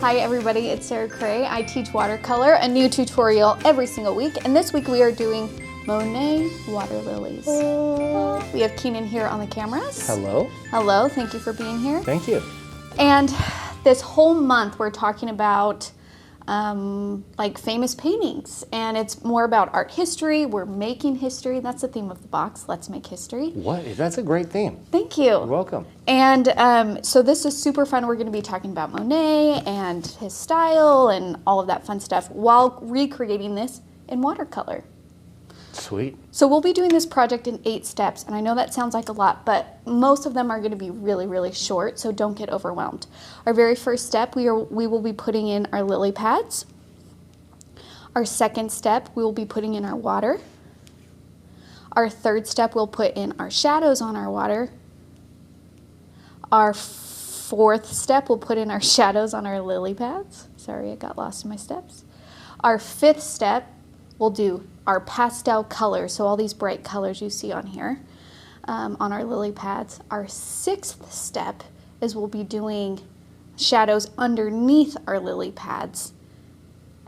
Hi everybody, it's Sarah Cray. I teach watercolor, a new tutorial every single week, and this week we are doing Monet water lilies. We have Keenan here on the cameras. Hello. Hello, thank you for being here. Thank you. And this whole month we're talking about like famous paintings, and it's more about art history. We're making history. That's the theme of the box. Let's make history. What? That's a great theme. Thank you. You're welcome. And so this is super fun. We're going to be talking about Monet and his style and all of that fun stuff while recreating this in watercolor. Sweet. So we'll be doing this project in 8 steps, and I know that sounds like a lot, but most of them are going to be really, really short, so don't get overwhelmed. Our very first step, we will be putting in our lily pads. Our second step, we will be putting in our water. Our third step, we'll put in our shadows on our water. Our fourth step, we'll put in our shadows on our lily pads. Sorry, I got lost in my steps. Our fifth step, we'll do our pastel colors, so all these bright colors you see on here on our lily pads. Our sixth step is we'll be doing shadows underneath our lily pads.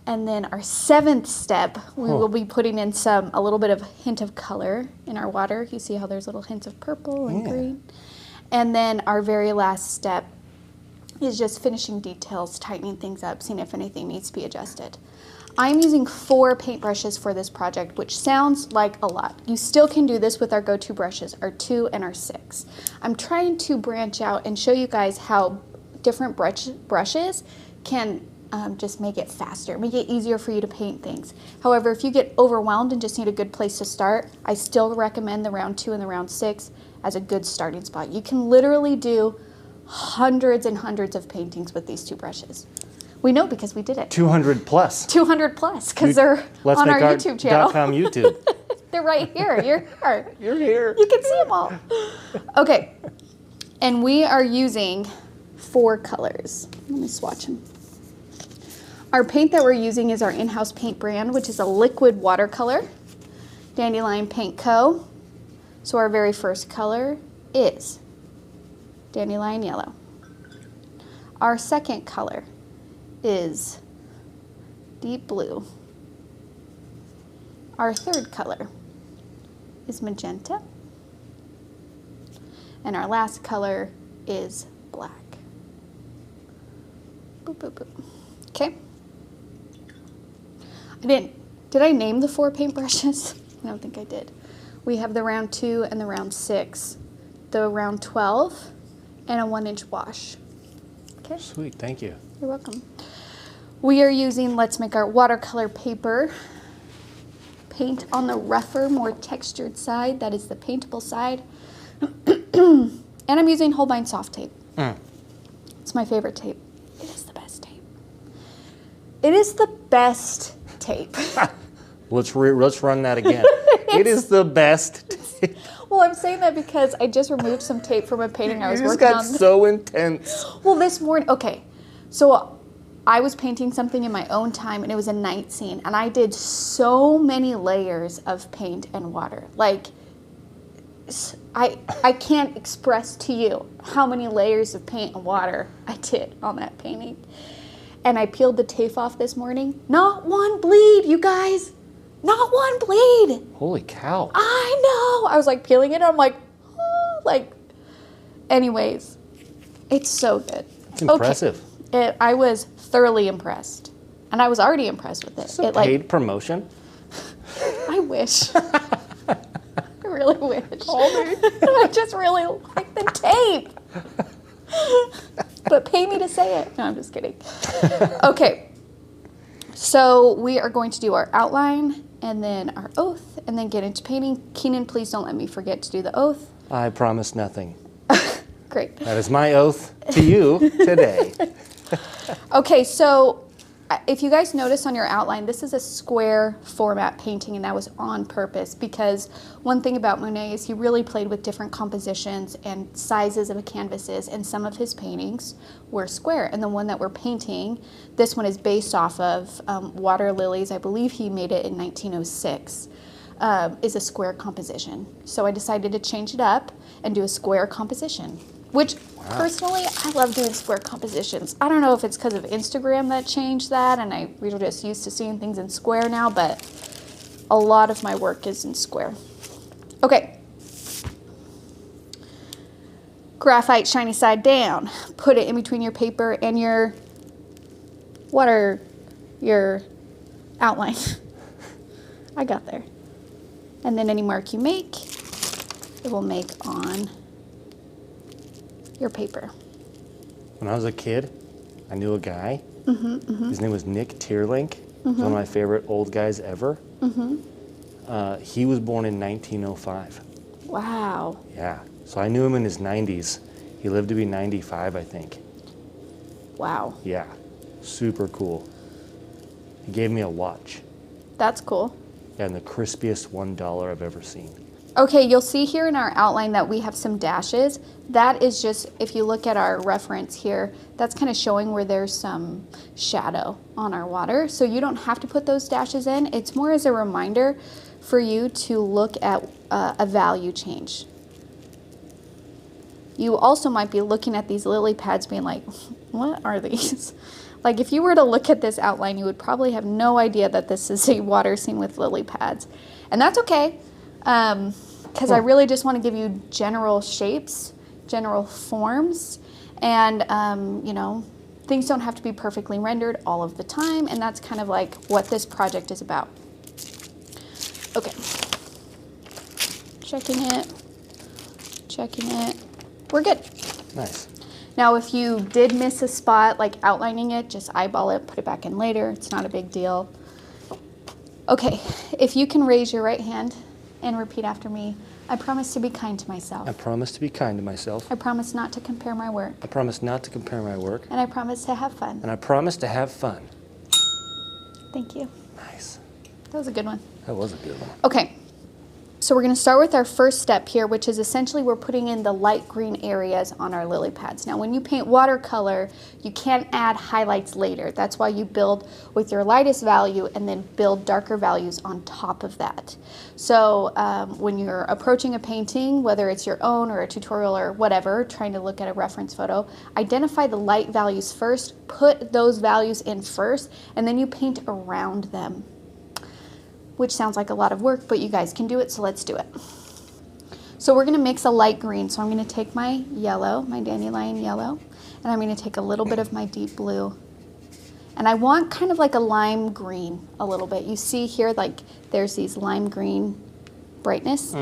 And then our seventh step, we will be putting in a little bit of hint of color in our water. You see how there's little hints of purple and green. And then our very last step is just finishing details, tightening things up, seeing if anything needs to be adjusted. I'm using 4 paintbrushes for this project, which sounds like a lot. You still can do this with our go-to brushes, our 2 and our 6. I'm trying to branch out and show you guys how different brushes can just make it faster, make it easier for you to paint things. However, if you get overwhelmed and just need a good place to start, I still recommend the round 2 and the round 6 as a good starting spot. You can literally do hundreds and hundreds of paintings with these 2 brushes. We know because we did it. 200 plus. 200 plus, because they're on our YouTube channel. .com YouTube. They're right here. You're here. You're here. You can see them all. Okay, and we are using 4 colors. Let me swatch them. Our paint that we're using is our in-house paint brand, which is a liquid watercolor, Dandelion Paint Co. So our very first color is Dandelion Yellow. Our second color is Deep Blue. Our third color is Magenta. And our last color is Black. Boop, boop, boop. Okay. Did I name the 4 paintbrushes? I don't think I did. We have the round 2 and the round 6, the round 12, and a 1-inch wash. Okay. Sweet, thank you. You're welcome. We are using Let's Make Art watercolor paper. Paint on the rougher, more textured side. That is the paintable side. And I'm using Holbein soft tape. It's my favorite tape. It is the best tape. It is the best tape. Let's run that again. It is the best tape. Well, I'm saying that because I just removed some tape from a painting I was working on. You just got so intense. Well, this morning, okay, so I was painting something in my own time, and it was a night scene, and I did so many layers of paint and water. Like, I can't express to you how many layers of paint and water I did on that painting. And I peeled the tape off this morning. Not one bleed, you guys. Not one bleed. Holy cow. I know. I was like peeling it, and I'm like, oh, like, anyways, it's so good. It's impressive. Okay. I was thoroughly impressed, and I was already impressed with it. It's a paid promotion. I wish. I really wish. Call me. I just really like the tape. But pay me to say it. No, I'm just kidding. Okay. So we are going to do our outline and then our oath and then get into painting. Keenan, please don't let me forget to do the oath. I promise nothing. Great. That is my oath to you today. Okay, so if you guys notice on your outline, this is a square format painting, and that was on purpose because one thing about Monet is he really played with different compositions and sizes of canvases, and some of his paintings were square. And the one that we're painting, this one is based off of Water Lilies. I believe he made it in 1906. Is a square composition. So I decided to change it up and do a square composition. which personally, I love doing square compositions. I don't know if it's because of Instagram that changed that and we're just used to seeing things in square now, but a lot of my work is in square. Okay. Graphite shiny side down. Put it in between your paper and your outline. I got there. And then any mark you make, it will make on your paper. When I was a kid, I knew a guy. His name was Nick Tierlink. He's one of my favorite old guys ever. He was born in 1905. Wow. Yeah. So I knew him in his 90s. He lived to be 95, I think. Wow. Yeah. Super cool. He gave me a watch. That's cool. Yeah, and the crispiest $1 I've ever seen. Okay, you'll see here in our outline that we have some dashes. That is just, if you look at our reference here, that's kind of showing where there's some shadow on our water. So you don't have to put those dashes in. It's more as a reminder for you to look at a value change. You also might be looking at these lily pads being like, what are these? Like if you were to look at this outline, you would probably have no idea that this is a water scene with lily pads. And that's okay, because I really just want to give you general shapes, general forms, and you know, things don't have to be perfectly rendered all of the time, and that's kind of like what this project is about. Okay, checking it, we're good. Nice. Now, if you did miss a spot, like outlining it, just eyeball it, put it back in later. It's not a big deal. Okay, if you can raise your right hand and repeat after me. I promise to be kind to myself. I promise to be kind to myself. I promise not to compare my work. I promise not to compare my work. And I promise to have fun. And I promise to have fun. Thank you. Nice. That was a good one. That was a good one. Okay. So we're going to start with our first step here, which is essentially we're putting in the light green areas on our lily pads. Now when you paint watercolor, you can't add highlights later. That's why you build with your lightest value and then build darker values on top of that. So when you're approaching a painting, whether it's your own or a tutorial or whatever, trying to look at a reference photo, identify the light values first, put those values in first, and then you paint around them. Which sounds like a lot of work, but you guys can do it, so let's do it. So we're gonna mix a light green. So I'm gonna take my yellow, my dandelion yellow, and I'm gonna take a little bit of my deep blue. And I want kind of like a lime green a little bit. You see here, like there's these lime green brightness.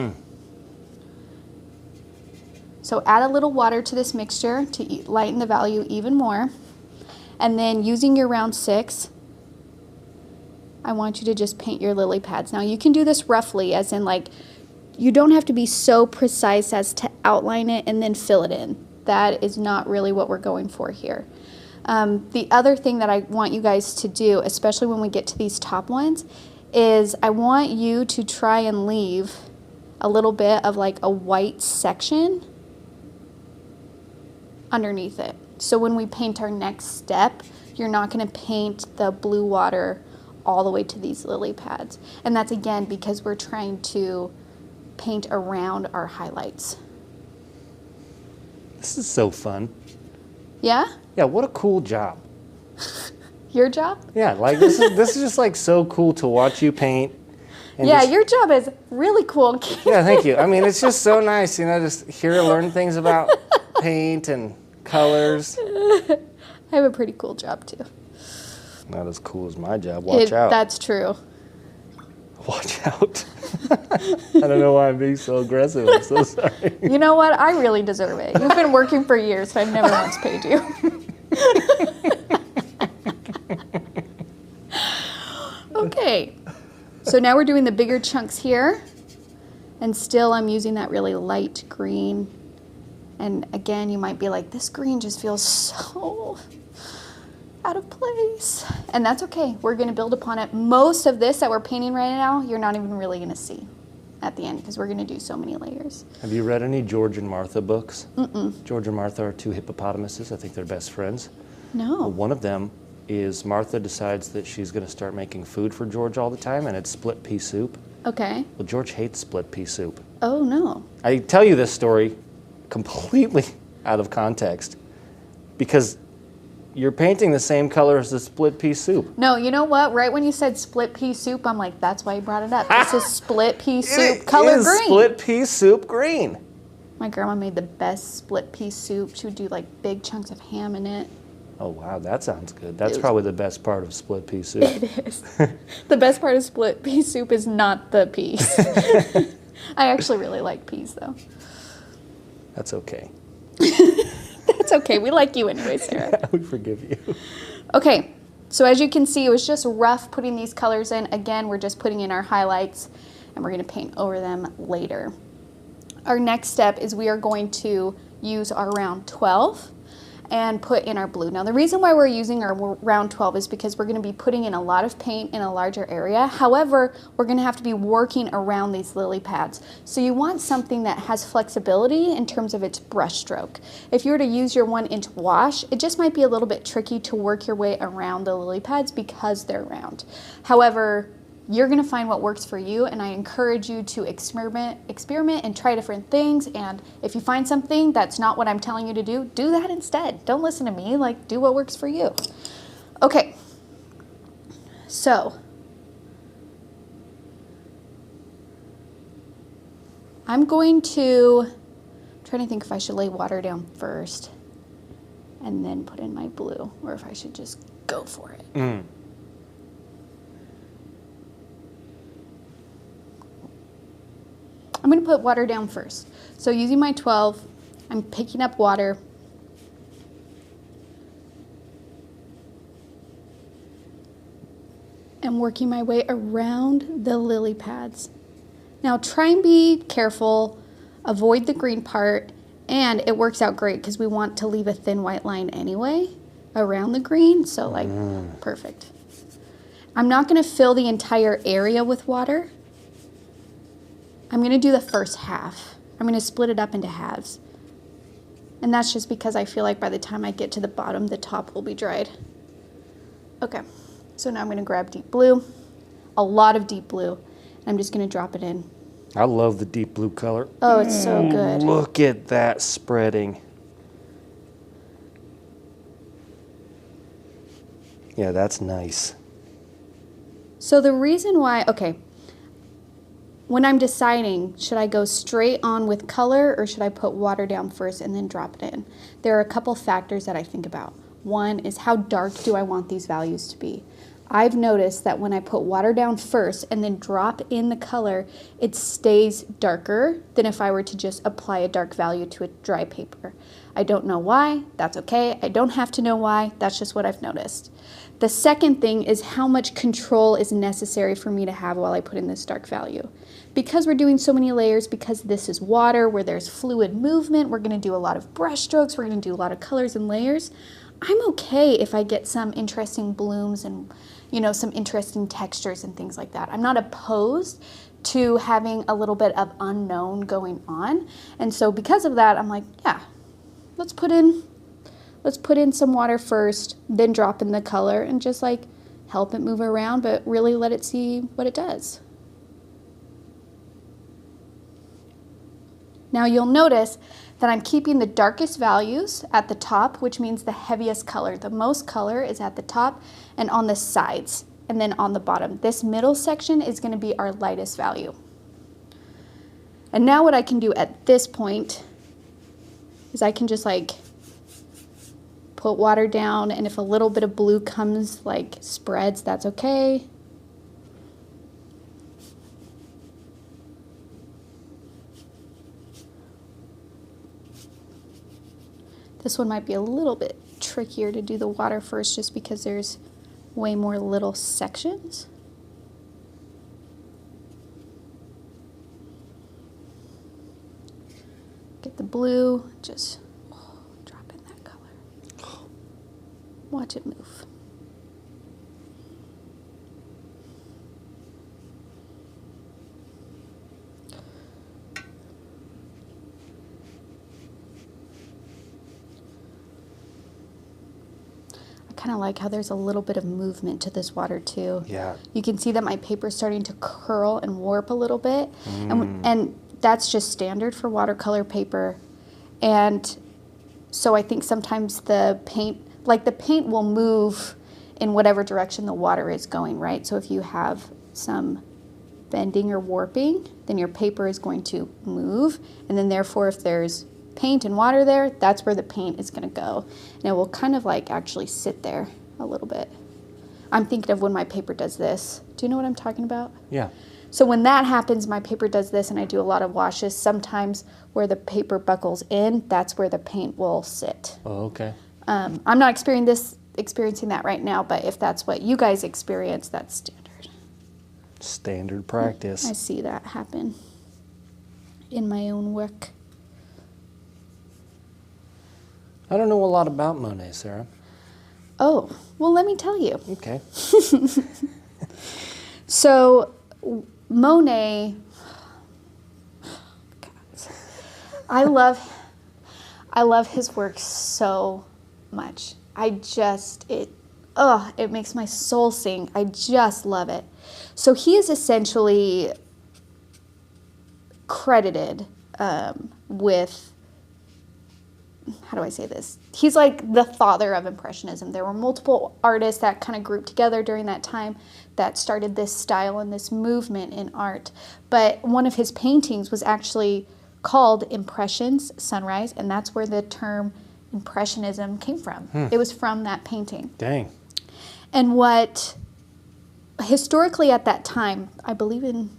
So add a little water to this mixture to lighten the value even more. And then using your round 6, I want you to just paint your lily pads. Now you can do this roughly, as in like, you don't have to be so precise as to outline it and then fill it in. That is not really what we're going for here. The other thing that I want you guys to do, especially when we get to these top ones, is I want you to try and leave a little bit of like a white section underneath it. So when we paint our next step, you're not going to paint the blue water all the way to these lily pads. And that's again because we're trying to paint around our highlights. This is so fun. Yeah? Yeah, what a cool job. Your job? Yeah, like this is just like so cool to watch you paint. And yeah, just, your job is really cool. yeah, thank you. I mean, it's just so nice, you know, just hear and learn things about paint and colors. I have a pretty cool job too. Not as cool as my job. Watch out. That's true. Watch out. I don't know why I'm being so aggressive. I'm so sorry. You know what? I really deserve it. You've been working for years, so I've never once paid you. Okay. So now we're doing the bigger chunks here. And still I'm using that really light green. And again, you might be like, this green just feels so out of place. And that's okay. We're going to build upon it. Most of this that we're painting right now, you're not even really going to see at the end because we're going to do so many layers. Have you read any George and Martha books? George and Martha are 2 hippopotamuses. I think they're best friends. No. Well, one of them is Martha decides that she's going to start making food for George all the time, and it's split pea soup. Okay. Well, George hates split pea soup. Oh, no. I tell you this story completely out of context because you're painting the same color as the split pea soup. No, you know what? Right when you said split pea soup, I'm like, that's why you brought it up. This is split pea soup color green. Split pea soup green. My grandma made the best split pea soup. She would do like big chunks of ham in it. Oh, wow, that sounds good. That's probably the best part of split pea soup. It is. The best part of split pea soup is not the peas. I actually really like peas, though. That's okay. That's okay. We like you anyway, Sarah. Yeah, we forgive you. Okay, so as you can see, it was just rough putting these colors in. Again, we're just putting in our highlights, and we're going to paint over them later. Our next step is we are going to use our round 12 and put in our blue. Now the reason why we're using our round 12 is because we're going to be putting in a lot of paint in a larger area. However, we're going to have to be working around these lily pads. So you want something that has flexibility in terms of its brush stroke. If you were to use your 1-inch wash, it just might be a little bit tricky to work your way around the lily pads because they're round. However, you're going to find what works for you, and I encourage you to experiment and try different things. And if you find something that's not what I'm telling you to do that instead. Don't listen to me, like, do what works for you. Okay, so I'm trying to think if I should lay water down first and then put in my blue, or if I should just go for it. I'm going to put water down first. So using my 12, I'm picking up water. And working my way around the lily pads. Now try and be careful, avoid the green part, and it works out great because we want to leave a thin white line anyway around the green, so like perfect. I'm not going to fill the entire area with water. I'm going to do the first half. I'm going to split it up into halves. And that's just because I feel like by the time I get to the bottom, the top will be dried. Okay, so now I'm going to grab deep blue, a lot of deep blue, and I'm just going to drop it in. I love the deep blue color. Oh, it's so good. Look at that spreading. Yeah, that's nice. So the reason why, okay, when I'm deciding, should I go straight on with color or should I put water down first and then drop it in? There are a couple factors that I think about. One is how dark do I want these values to be? I've noticed that when I put water down first and then drop in the color, it stays darker than if I were to just apply a dark value to a dry paper. I don't know why, that's okay. I don't have to know why, that's just what I've noticed. The second thing is how much control is necessary for me to have while I put in this dark value. Because we're doing so many layers, because this is water where there's fluid movement, we're going to do a lot of brush strokes, we're going to do a lot of colors and layers. I'm okay if I get some interesting blooms and, you know, some interesting textures and things like that. I'm not opposed to having a little bit of unknown going on. And so because of that, I'm like, yeah, let's put in some water first, then drop in the color and just like help it move around, but really let it see what it does. Now you'll notice that I'm keeping the darkest values at the top, which means the heaviest color. The most color is at the top and on the sides, and then on the bottom. This middle section is going to be our lightest value. And now what I can do at this point is I can just like put water down, and if a little bit of blue comes, like spreads, that's okay. This one might be a little bit trickier to do the water first just because there's way more little sections. Get the blue, just drop in that color. Watch it move. Kind of like how there's a little bit of movement to this water too. Yeah. You can see that my paper's starting to curl and warp a little bit. And that's just standard for watercolor paper. And So I think sometimes the paint will move in whatever direction the water is going, right? So if you have some bending or warping, then your paper is going to move, and then therefore if there's paint and water there, that's where the paint is going to go, and it will kind of like actually sit there a little bit. I'm thinking of when my paper does this. Do you know what I'm talking about? Yeah. So when that happens, my paper does this, and I do a lot of washes. Sometimes where the paper buckles in, that's where the paint will sit. Oh, okay. I'm not experiencing that right now, but if that's what you guys experience, that's standard. Standard practice. I see that happen in my own work. I don't know a lot about Monet, Sarah. Oh, well, let me tell you. Okay. So Monet, I love his work so much. It makes my soul sing. I just love it. So he is essentially credited with, how do I say this? He's like the father of Impressionism. There were multiple artists that kind of grouped together during that time that started this style and this movement in art. But one of his paintings was actually called Impressions, Sunrise, and that's where the term Impressionism came from. It was from that painting. Dang. And what historically at that time, I believe in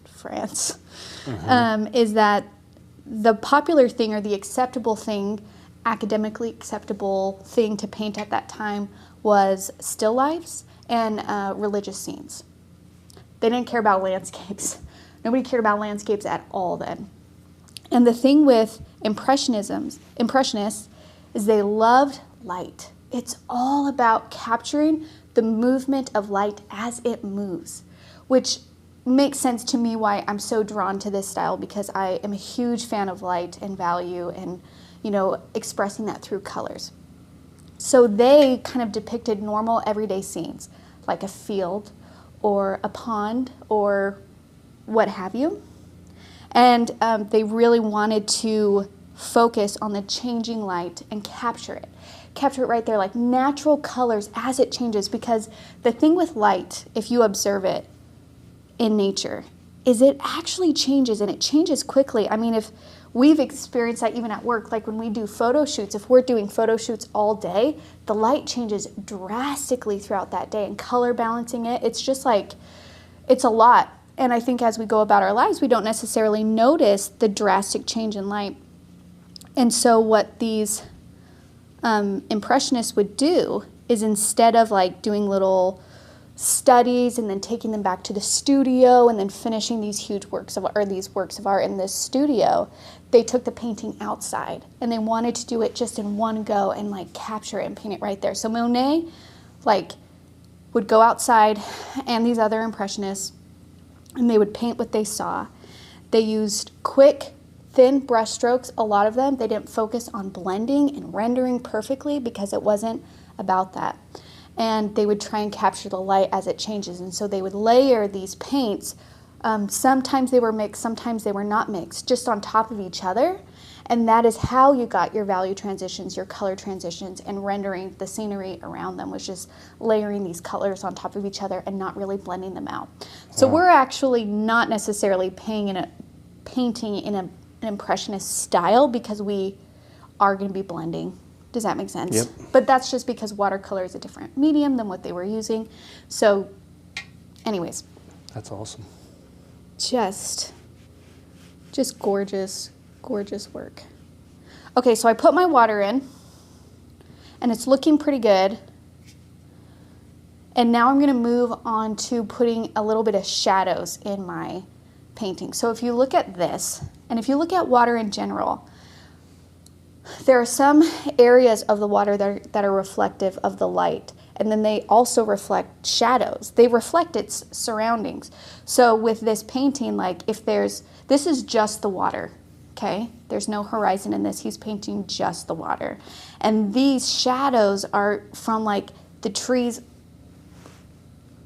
France, is that the popular thing or the acceptable thing, academically acceptable thing to paint at that time was still lifes and religious scenes. They didn't care about landscapes. Nobody cared about landscapes at all then. And the thing with Impressionists is they loved light. It's all about capturing the movement of light as it moves, which makes sense to me why I'm so drawn to this style, because I am a huge fan of light and value and, you know, expressing that through colors. So they kind of depicted normal everyday scenes, like a field or a pond or what have you. And they really wanted to focus on the changing light and capture it right there, like natural colors as it changes. Because the thing with light, if you observe it in nature, is it actually changes, and it changes quickly. I mean, if we've experienced that even at work, like when we do photo shoots, if we're doing photo shoots all day, the light changes drastically throughout that day, and color balancing it, it's just like, it's a lot. And I think as we go about our lives, we don't necessarily notice the drastic change in light. And so what these Impressionists would do is, instead of like doing little studies and then taking them back to the studio and then finishing these huge works of art in this studio, they took the painting outside and they wanted to do it just in one go and like capture it and paint it right there. So Monet like would go outside, and these other Impressionists, and they would paint what they saw. They used quick, thin brush strokes, a lot of them. They didn't focus on blending and rendering perfectly because it wasn't about that. And they would try and capture the light as it changes. And so they would layer these paints. Sometimes they were mixed, sometimes they were not mixed, just on top of each other. And that is how you got your value transitions, your color transitions, and rendering the scenery around them, was just layering these colors on top of each other and not really blending them out. So we're actually not necessarily painting in an Impressionist style, because we are going to be blending. Does that make sense? Yep. But that's just because watercolor is a different medium than what they were using. So anyways. That's awesome. Just gorgeous, gorgeous work. Okay, so I put my water in, and it's looking pretty good. And now I'm going to move on to putting a little bit of shadows in my painting. So if you look at this, and if you look at water in general, there are some areas of the water that are reflective of the light, and then they also reflect shadows. They reflect its surroundings. So with this painting, like this is just the water, okay? There's no horizon in this. He's painting just the water. And these shadows are from like the trees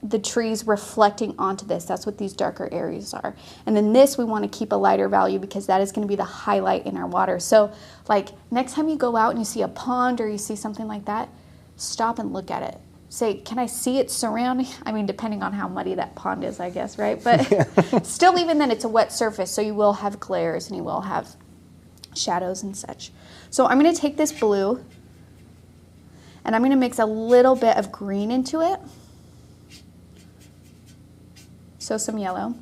the trees reflecting onto this. That's what these darker areas are. And then this we want to keep a lighter value because that is going to be the highlight in our water. So like next time you go out and you see a pond or you see something like that, stop and look at it. Say, can I see it surrounding? I mean, depending on how muddy that pond is, I guess, right? But still, even then, it's a wet surface, so you will have glares and you will have shadows and such. So I'm going to take this blue and I'm going to mix a little bit of green into it. So some yellow.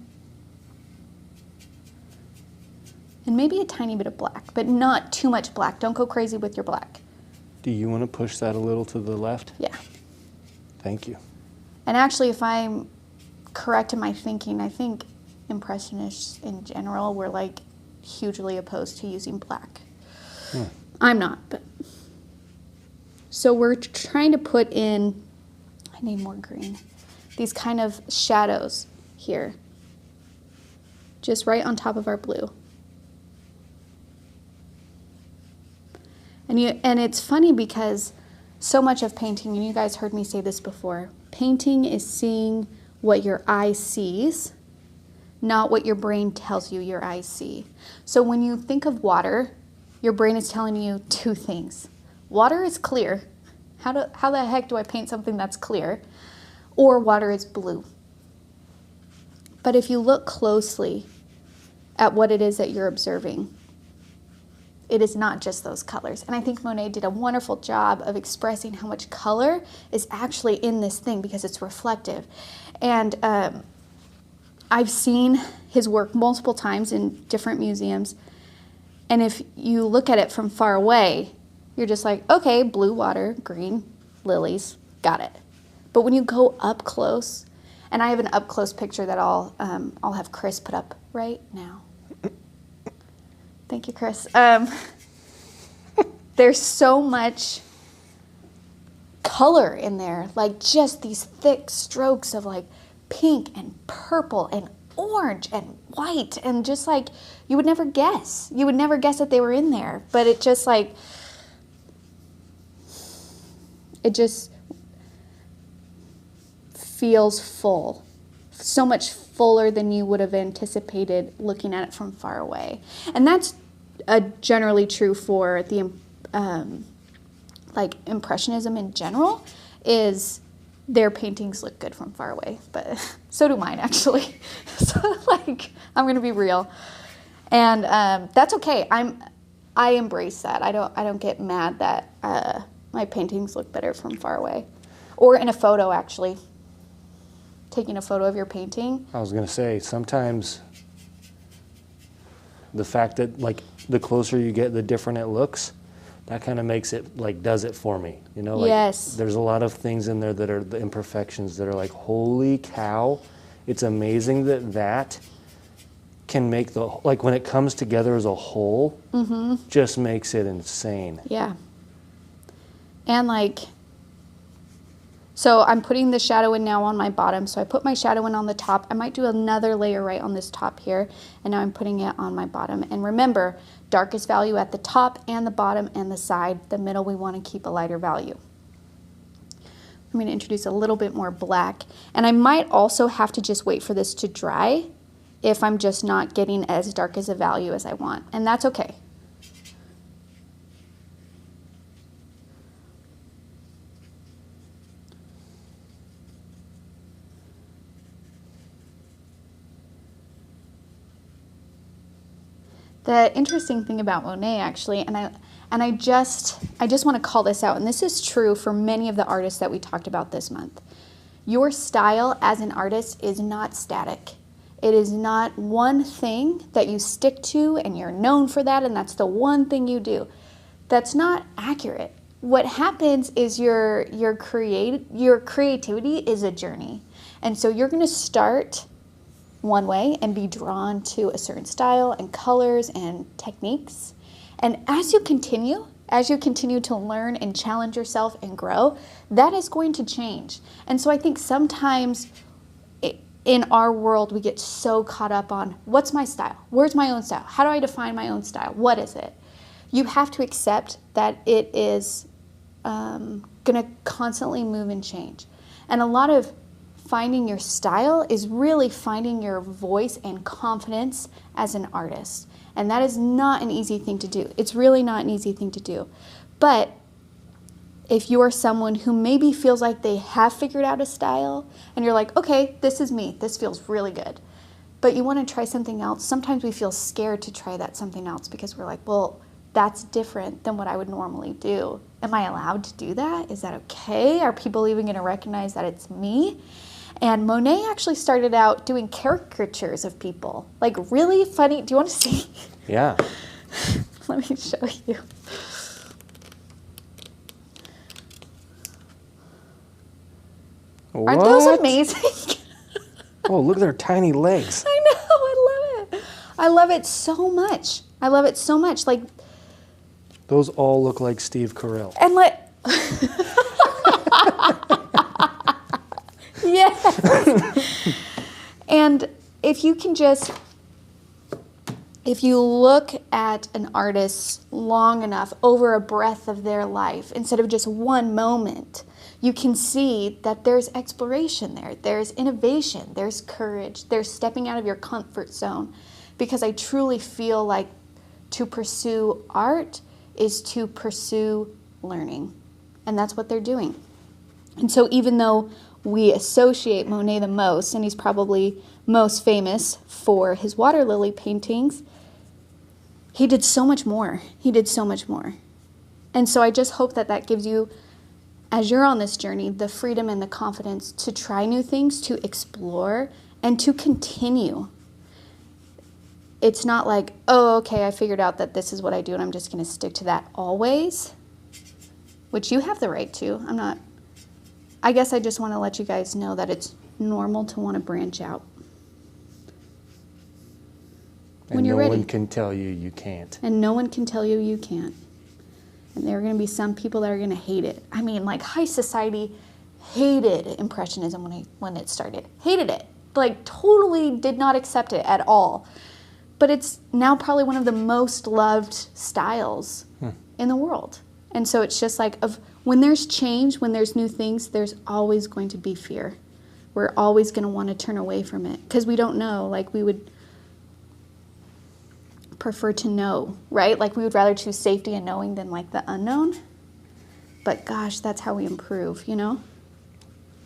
And maybe a tiny bit of black, but not too much black. Don't go crazy with your black. Do you want to push that a little to the left? Yeah. Thank you. And actually, if I'm correct in my thinking, I think Impressionists in general were like hugely opposed to using black. I'm not, but. So we're trying to put in, I need more green, these kind of shadows here, just right on top of our blue. And it's funny because so much of painting, and you guys heard me say this before, painting is seeing what your eye sees, not what your brain tells you your eyes see. So when you think of water, your brain is telling you two things. Water is clear. How the heck do I paint something that's clear? Or water is blue. But if you look closely at what it is that you're observing, it is not just those colors. And I think Monet did a wonderful job of expressing how much color is actually in this thing because it's reflective. And I've seen his work multiple times in different museums. And if you look at it from far away, you're just like, okay, blue water, green, lilies, got it. But when you go up close, and I have an up close picture that I'll have Chris put up right now. Thank you, Chris. There's so much color in there, like just these thick strokes of like pink and purple and orange and white, and just like you would never guess. You would never guess that they were in there, but it just like, it just feels full. So much fuller than you would have anticipated looking at it from far away. And that's generally true for the like Impressionism in general, is their paintings look good from far away, but so do mine actually. So like, I'm gonna be real. And that's okay. I embrace that. I don't get mad that my paintings look better from far away. Or in a photo, actually. Taking a photo of your painting. I was going to say, sometimes the fact that like the closer you get, the different it looks, that kind of makes it, like, does it for me. You know, like, yes. There's a lot of things in there that are the imperfections that are like, holy cow, it's amazing that that can make the, like when it comes together as a whole, just makes it insane. Yeah. And like, so I'm putting the shadow in now on my bottom. So I put my shadow in on the top. I might do another layer right on this top here. And now I'm putting it on my bottom. And remember, darkest value at the top and the bottom and the side. The middle, we want to keep a lighter value. I'm going to introduce a little bit more black. And I might also have to just wait for this to dry if I'm just not getting as dark as a value as I want. And that's okay. The interesting thing about Monet, actually, and I just want to call this out, and this is true for many of the artists that we talked about this month. Your style as an artist is not static. It is not one thing that you stick to and you're known for that and that's the one thing you do. That's not accurate. What happens is your creativity is a journey. And so you're going to start one way and be drawn to a certain style and colors and techniques. And as you continue to learn and challenge yourself and grow, that is going to change. And so I think sometimes in our world, we get so caught up on what's my style? Where's my own style? How do I define my own style? What is it? You have to accept that it is going to constantly move and change. And a lot of finding your style is really finding your voice and confidence as an artist. And that is not an easy thing to do. It's really not an easy thing to do. But if you are someone who maybe feels like they have figured out a style and you're like, okay, this is me, this feels really good, but you want to try something else, sometimes we feel scared to try that something else because we're like, well, that's different than what I would normally do. Am I allowed to do that? Is that okay? Are people even going to recognize that it's me? And Monet actually started out doing caricatures of people, like really funny. Do you want to see? Yeah. Let me show you. Aren't those amazing? Oh, look at their tiny legs. I know, I love it. I love it so much. I love it so much. Like, those all look like Steve Carell. and like, yes. And if you can just, if you look at an artist long enough over a breadth of their life, instead of just one moment, you can see that there's exploration there, there's innovation, there's courage, there's stepping out of your comfort zone. Because I truly feel like to pursue art is to pursue learning. And that's what they're doing. And so even though we associate Monet the most, and he's probably most famous for his water lily paintings, he did so much more. He did so much more. And so I just hope that that gives you, as you're on this journey, the freedom and the confidence to try new things, to explore, and to continue. It's not like, oh, okay, I figured out that this is what I do and I'm just going to stick to that always, which you have the right to. I guess I just want to let you guys know that it's normal to want to branch out. When you're ready. And no one can tell you you can't. And no one can tell you you can't. And there are going to be some people that are going to hate it. I mean, like high society hated Impressionism when it started. Hated it. Like totally did not accept it at all. But it's now probably one of the most loved styles in the world. And so it's just like, when there's change, when there's new things, there's always going to be fear. We're always going to want to turn away from it because we don't know. Like we would prefer to know, right? Like we would rather choose safety and knowing than like the unknown. But gosh, that's how we improve, you know?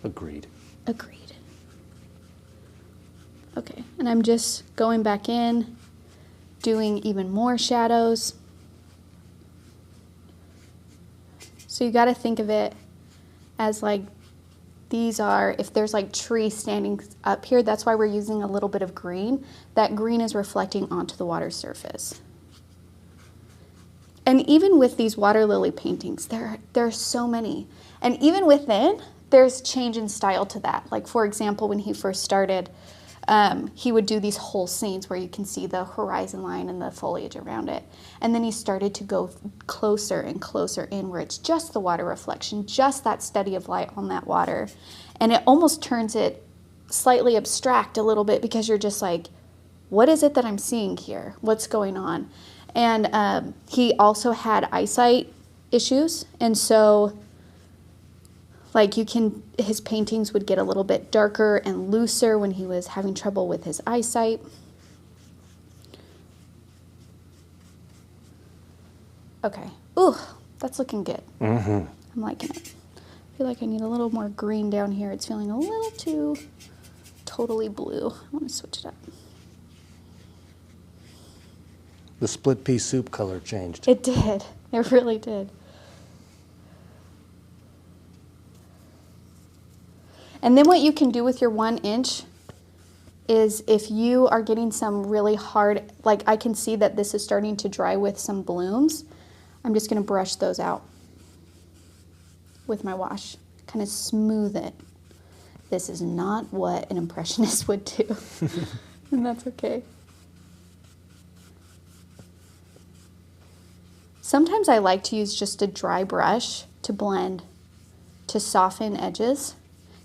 Agreed. Agreed. Okay, and I'm just going back in, doing even more shadows. So you got to think of it as like, these are, if there's like trees standing up here, that's why we're using a little bit of green. That green is reflecting onto the water surface. And even with these water lily paintings, there are so many. And even within, there's change in style to that. Like for example, when he first started, he would do these whole scenes where you can see the horizon line and the foliage around it. And then he started to go closer and closer in where it's just the water reflection, just that steady of light on that water. And it almost turns it slightly abstract a little bit because you're just like, what is it that I'm seeing here? What's going on? And he also had eyesight issues. And so like his paintings would get a little bit darker and looser when he was having trouble with his eyesight. Okay. Ooh, that's looking good. I'm liking it. I feel like I need a little more green down here. It's feeling a little too totally blue. I want to switch it up. The split pea soup color changed. It did. It really did. And then what you can do with your 1 inch is if you are getting some really hard, like I can see that this is starting to dry with some blooms, I'm just going to brush those out with my wash, kind of smooth it. This is not what an Impressionist would do, and that's okay. Sometimes I like to use just a dry brush to blend, to soften edges.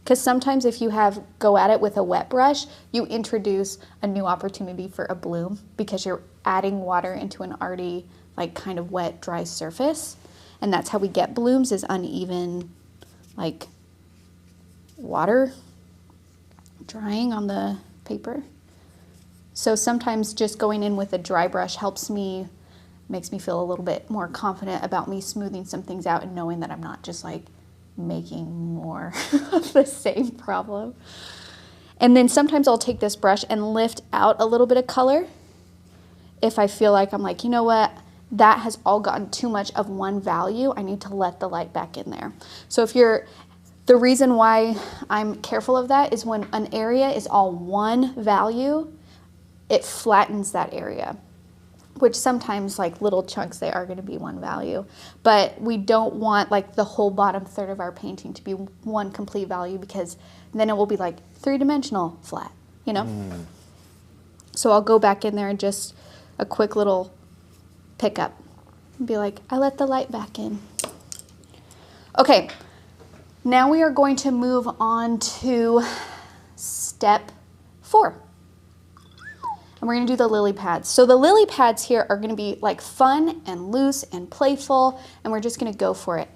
Because sometimes if you go at it with a wet brush, you introduce a new opportunity for a bloom because you're adding water into an already like kind of wet, dry surface. And that's how we get blooms, is uneven like water drying on the paper. So sometimes just going in with a dry brush makes me feel a little bit more confident about me smoothing some things out and knowing that I'm not just like making more of the same problem. And then sometimes I'll take this brush and lift out a little bit of color if I feel like I'm like, you know what, that has all gotten too much of one value. I need to let the light back in there. So the reason why I'm careful of that is when an area is all one value, it flattens that area, which sometimes like little chunks, they are going to be one value, but we don't want like the whole bottom third of our painting to be one complete value, because then it will be like three-dimensional flat, you know? So I'll go back in there and just a quick little pickup and be like, I let the light back in. Okay, now we are going to move on to step 4. And we're going to do the lily pads. So the lily pads here are going to be like fun and loose and playful, and we're just going to go for it.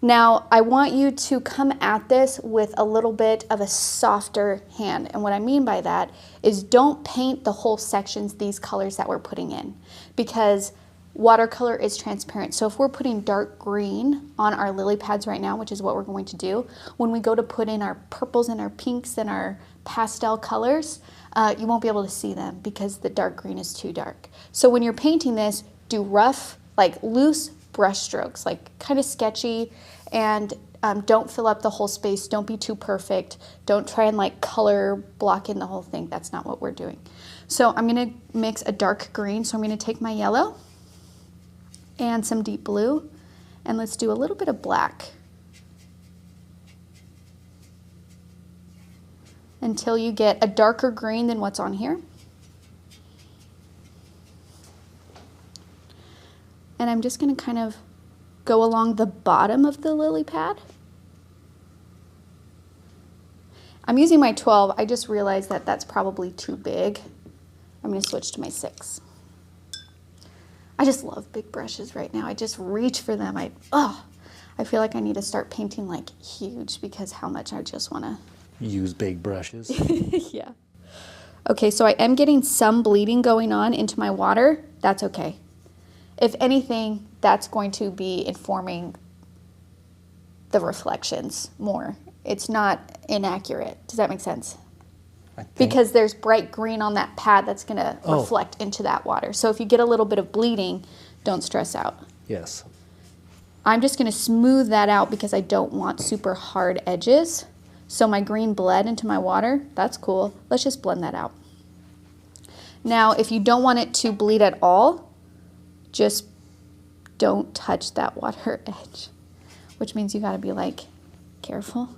Now, I want you to come at this with a little bit of a softer hand. And what I mean by that is don't paint the whole sections these colors that we're putting in, because watercolor is transparent. So if we're putting dark green on our lily pads right now, which is what we're going to do, when we go to put in our purples and our pinks and our pastel colors, you won't be able to see them because the dark green is too dark. So when you're painting this, do rough, like loose brush strokes, like kind of sketchy, and don't fill up the whole space. Don't be too perfect. Don't try and like color block in the whole thing. That's not what we're doing. So I'm going to mix a dark green. So I'm going to take my yellow and some deep blue, and let's do a little bit of black until you get a darker green than what's on here. And I'm just going to kind of go along the bottom of the lily pad. I'm using my 12. I just realized that that's probably too big. I'm going to switch to my 6. I just love big brushes right now. I just reach for them. I feel like I need to start painting like huge, because how much I just want to use big brushes. Yeah. Okay, so I am getting some bleeding going on into my water. That's okay. If anything, that's going to be informing the reflections more. It's not inaccurate. Does that make sense? Because there's bright green on that pad that's going to reflect into that water. So if you get a little bit of bleeding, don't stress out. Yes. I'm just going to smooth that out because I don't want super hard edges. So my green bled into my water. That's cool. Let's just blend that out. Now, if you don't want it to bleed at all, just don't touch that water edge, which means you got to be like careful,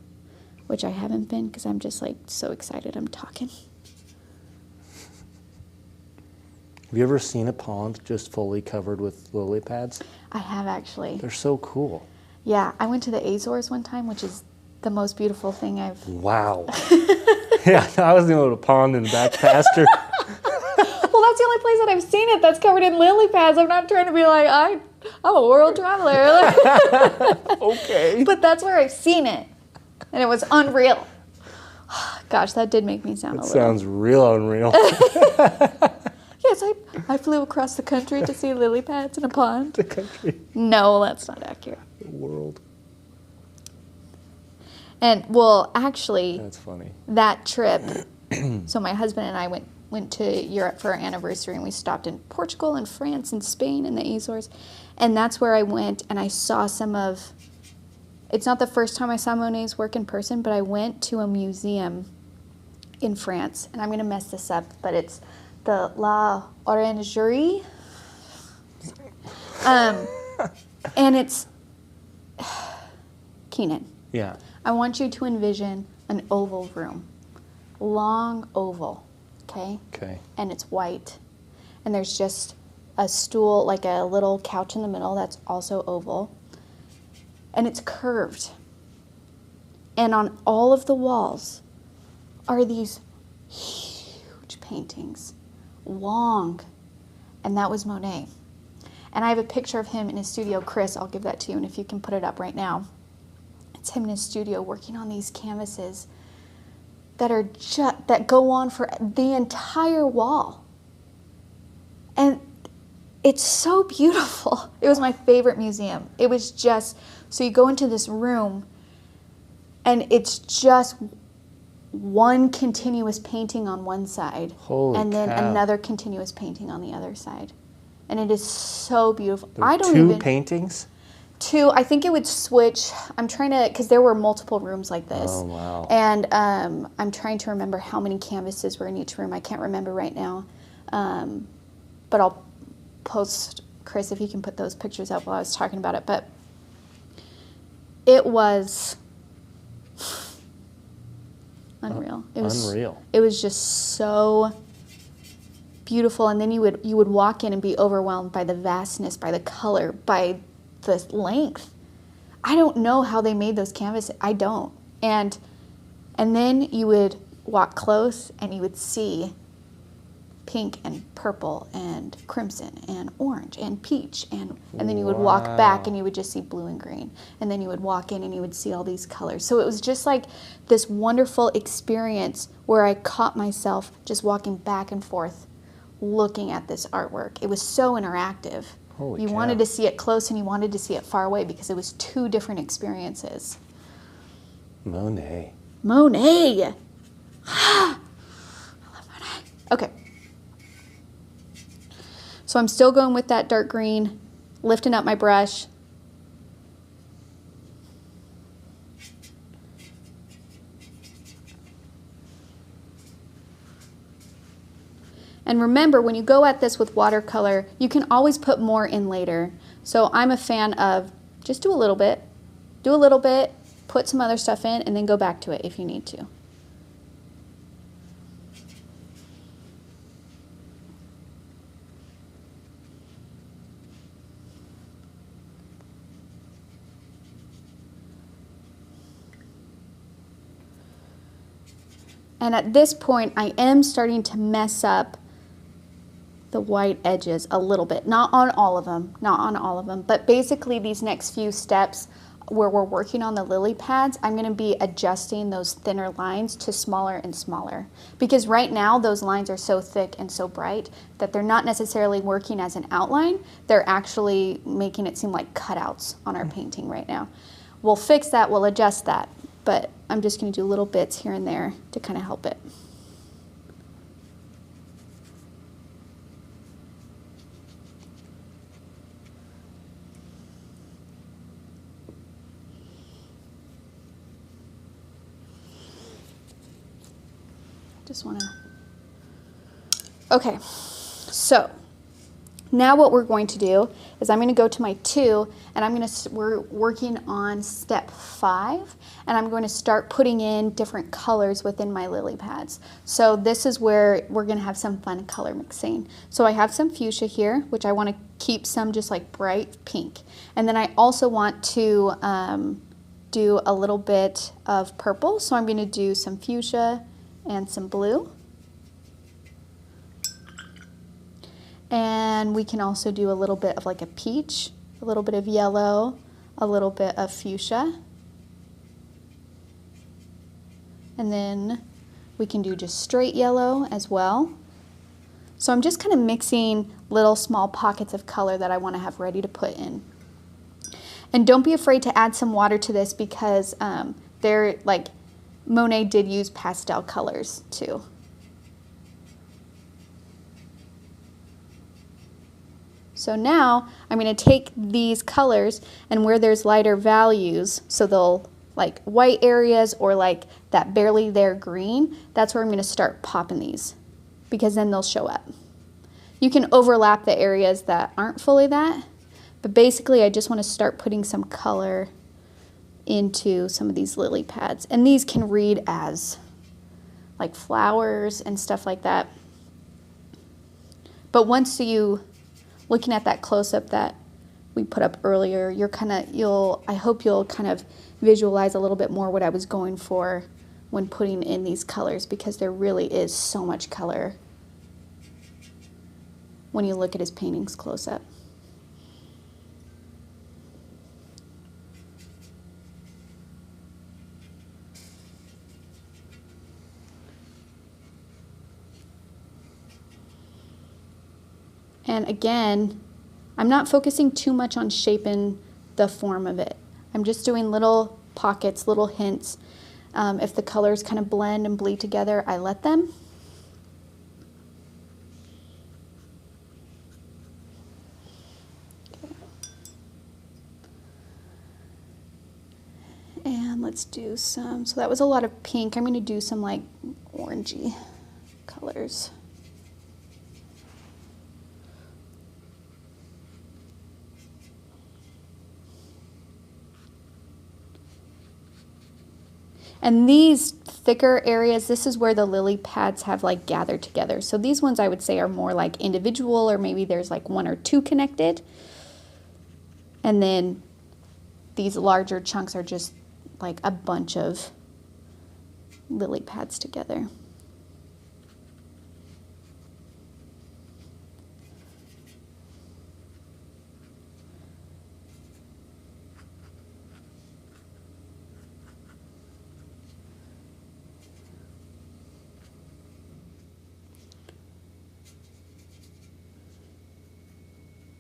which I haven't been because I'm just like so excited I'm talking. Have you ever seen a pond just fully covered with lily pads? I have, actually. They're so cool. Yeah, I went to the Azores one time, which is the most beautiful thing I've... Wow. Yeah, I was in a pond in the back pasture. Well, that's the only place that I've seen it that's covered in lily pads. I'm not trying to be like, I'm a world traveler. Okay. But that's where I've seen it. And it was unreal. Gosh, that did make me sound a little... Sounds real unreal. Yes, I flew across the country to see lily pads in a pond. The country. No, that's not accurate. The world. And, well, actually... That's funny. That trip, so my husband and I went to Europe for our anniversary, and we stopped in Portugal and France and Spain and the Azores. And that's where I went, and I saw some of... It's not the first time I saw Monet's work in person, but I went to a museum in France, and I'm going to mess this up, but it's the La Orangerie. And it's... Keenan. Yeah. I want you to envision an oval room. Long oval, okay? Okay. And it's white. And there's just a stool, like a little couch in the middle that's also oval. And it's curved. And on all of the walls are these huge paintings, long. And that was Monet. And I have a picture of him in his studio. Chris, I'll give that to you, and if you can put it up right now. It's him in his studio working on these canvases. that are that go on for the entire wall. And it's so beautiful. It was my favorite museum. It was just, so you go into this room and it's just one continuous painting on one side. Holy and then cow. another continuous painting on the other side. And it is so beautiful. There I were don't two even paintings? two. I think it would switch. I'm trying to, because there were multiple rooms like this. Oh, wow. And I'm trying to remember how many canvases were in each room. I can't remember right now. But I'll post, Chris, if you can put those pictures up while I was talking about it. But it was unreal. It was unreal. It was just so beautiful. And then you would walk in and be overwhelmed by the vastness, by the color, by the length. I don't know how they made those canvases. I don't. And then you would walk close and you would see pink and purple and crimson and orange and peach, and then you would walk back and you would just see blue and green, and then you would walk in and you would see all these colors. So it was just like this wonderful experience where I caught myself just walking back and forth looking at this artwork. It was so interactive. Holy you cow. wanted to see it close and you wanted to see it far away because it was two different experiences. Monet. Monet! I love Monet. Okay. So I'm still going with that dark green, lifting up my brush. And remember, when you go at this with watercolor, you can always put more in later. So I'm a fan of just do a little bit, put some other stuff in, and then go back to it if you need to. And at this point, I am starting to mess up the white edges a little bit. Not on all of them, but basically these next few steps where we're working on the lily pads, I'm gonna be adjusting those thinner lines to smaller and smaller. Because right now, those lines are so thick and so bright that they're not necessarily working as an outline, they're actually making it seem like cutouts on our painting right now. We'll fix that, we'll adjust that. But I'm just going to do little bits here and there to kind of help it. Just want to... Okay, so now what we're going to do is I'm going to go to my 2 and we're working on step 5, and I'm going to start putting in different colors within my lily pads. So this is where we're going to have some fun color mixing. So I have some fuchsia here, which I want to keep some just like bright pink. And then I also want to do a little bit of purple. So I'm going to do some fuchsia and some blue. And we can also do a little bit of like a peach, a little bit of yellow, a little bit of fuchsia. And then we can do just straight yellow as well. So I'm just kind of mixing little small pockets of color that I want to have ready to put in. And don't be afraid to add some water to this because Monet did use pastel colors too. So now I'm going to take these colors, and where there's lighter values, so they'll like white areas or like that barely there green, that's where I'm going to start popping these because then they'll show up. You can overlap the areas that aren't fully that, but basically I just want to start putting some color into some of these lily pads. And these can read as like flowers and stuff like that. But once looking at that close-up that we put up earlier, I hope you'll kind of visualize a little bit more what I was going for when putting in these colors, because there really is so much color when you look at his paintings close up. And again, I'm not focusing too much on shaping the form of it. I'm just doing little pockets, little hints. If the colors kind of blend and bleed together, I let them. And let's do some, so that was a lot of pink. I'm going to do some like orangey colors. And these thicker areas, this is where the lily pads have like gathered together. So these ones I would say are more like individual, or maybe there's like one or two connected. And then these larger chunks are just like a bunch of lily pads together.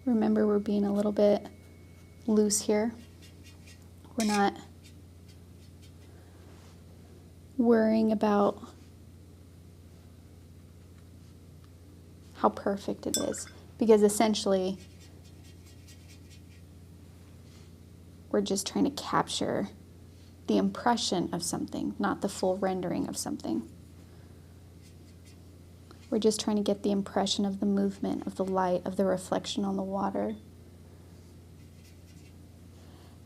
Remember, we're being a little bit loose here. We're not worrying about how perfect it is, because essentially we're just trying to capture the impression of something, not the full rendering of something. We're just trying to get the impression of the movement, of the light, of the reflection on the water.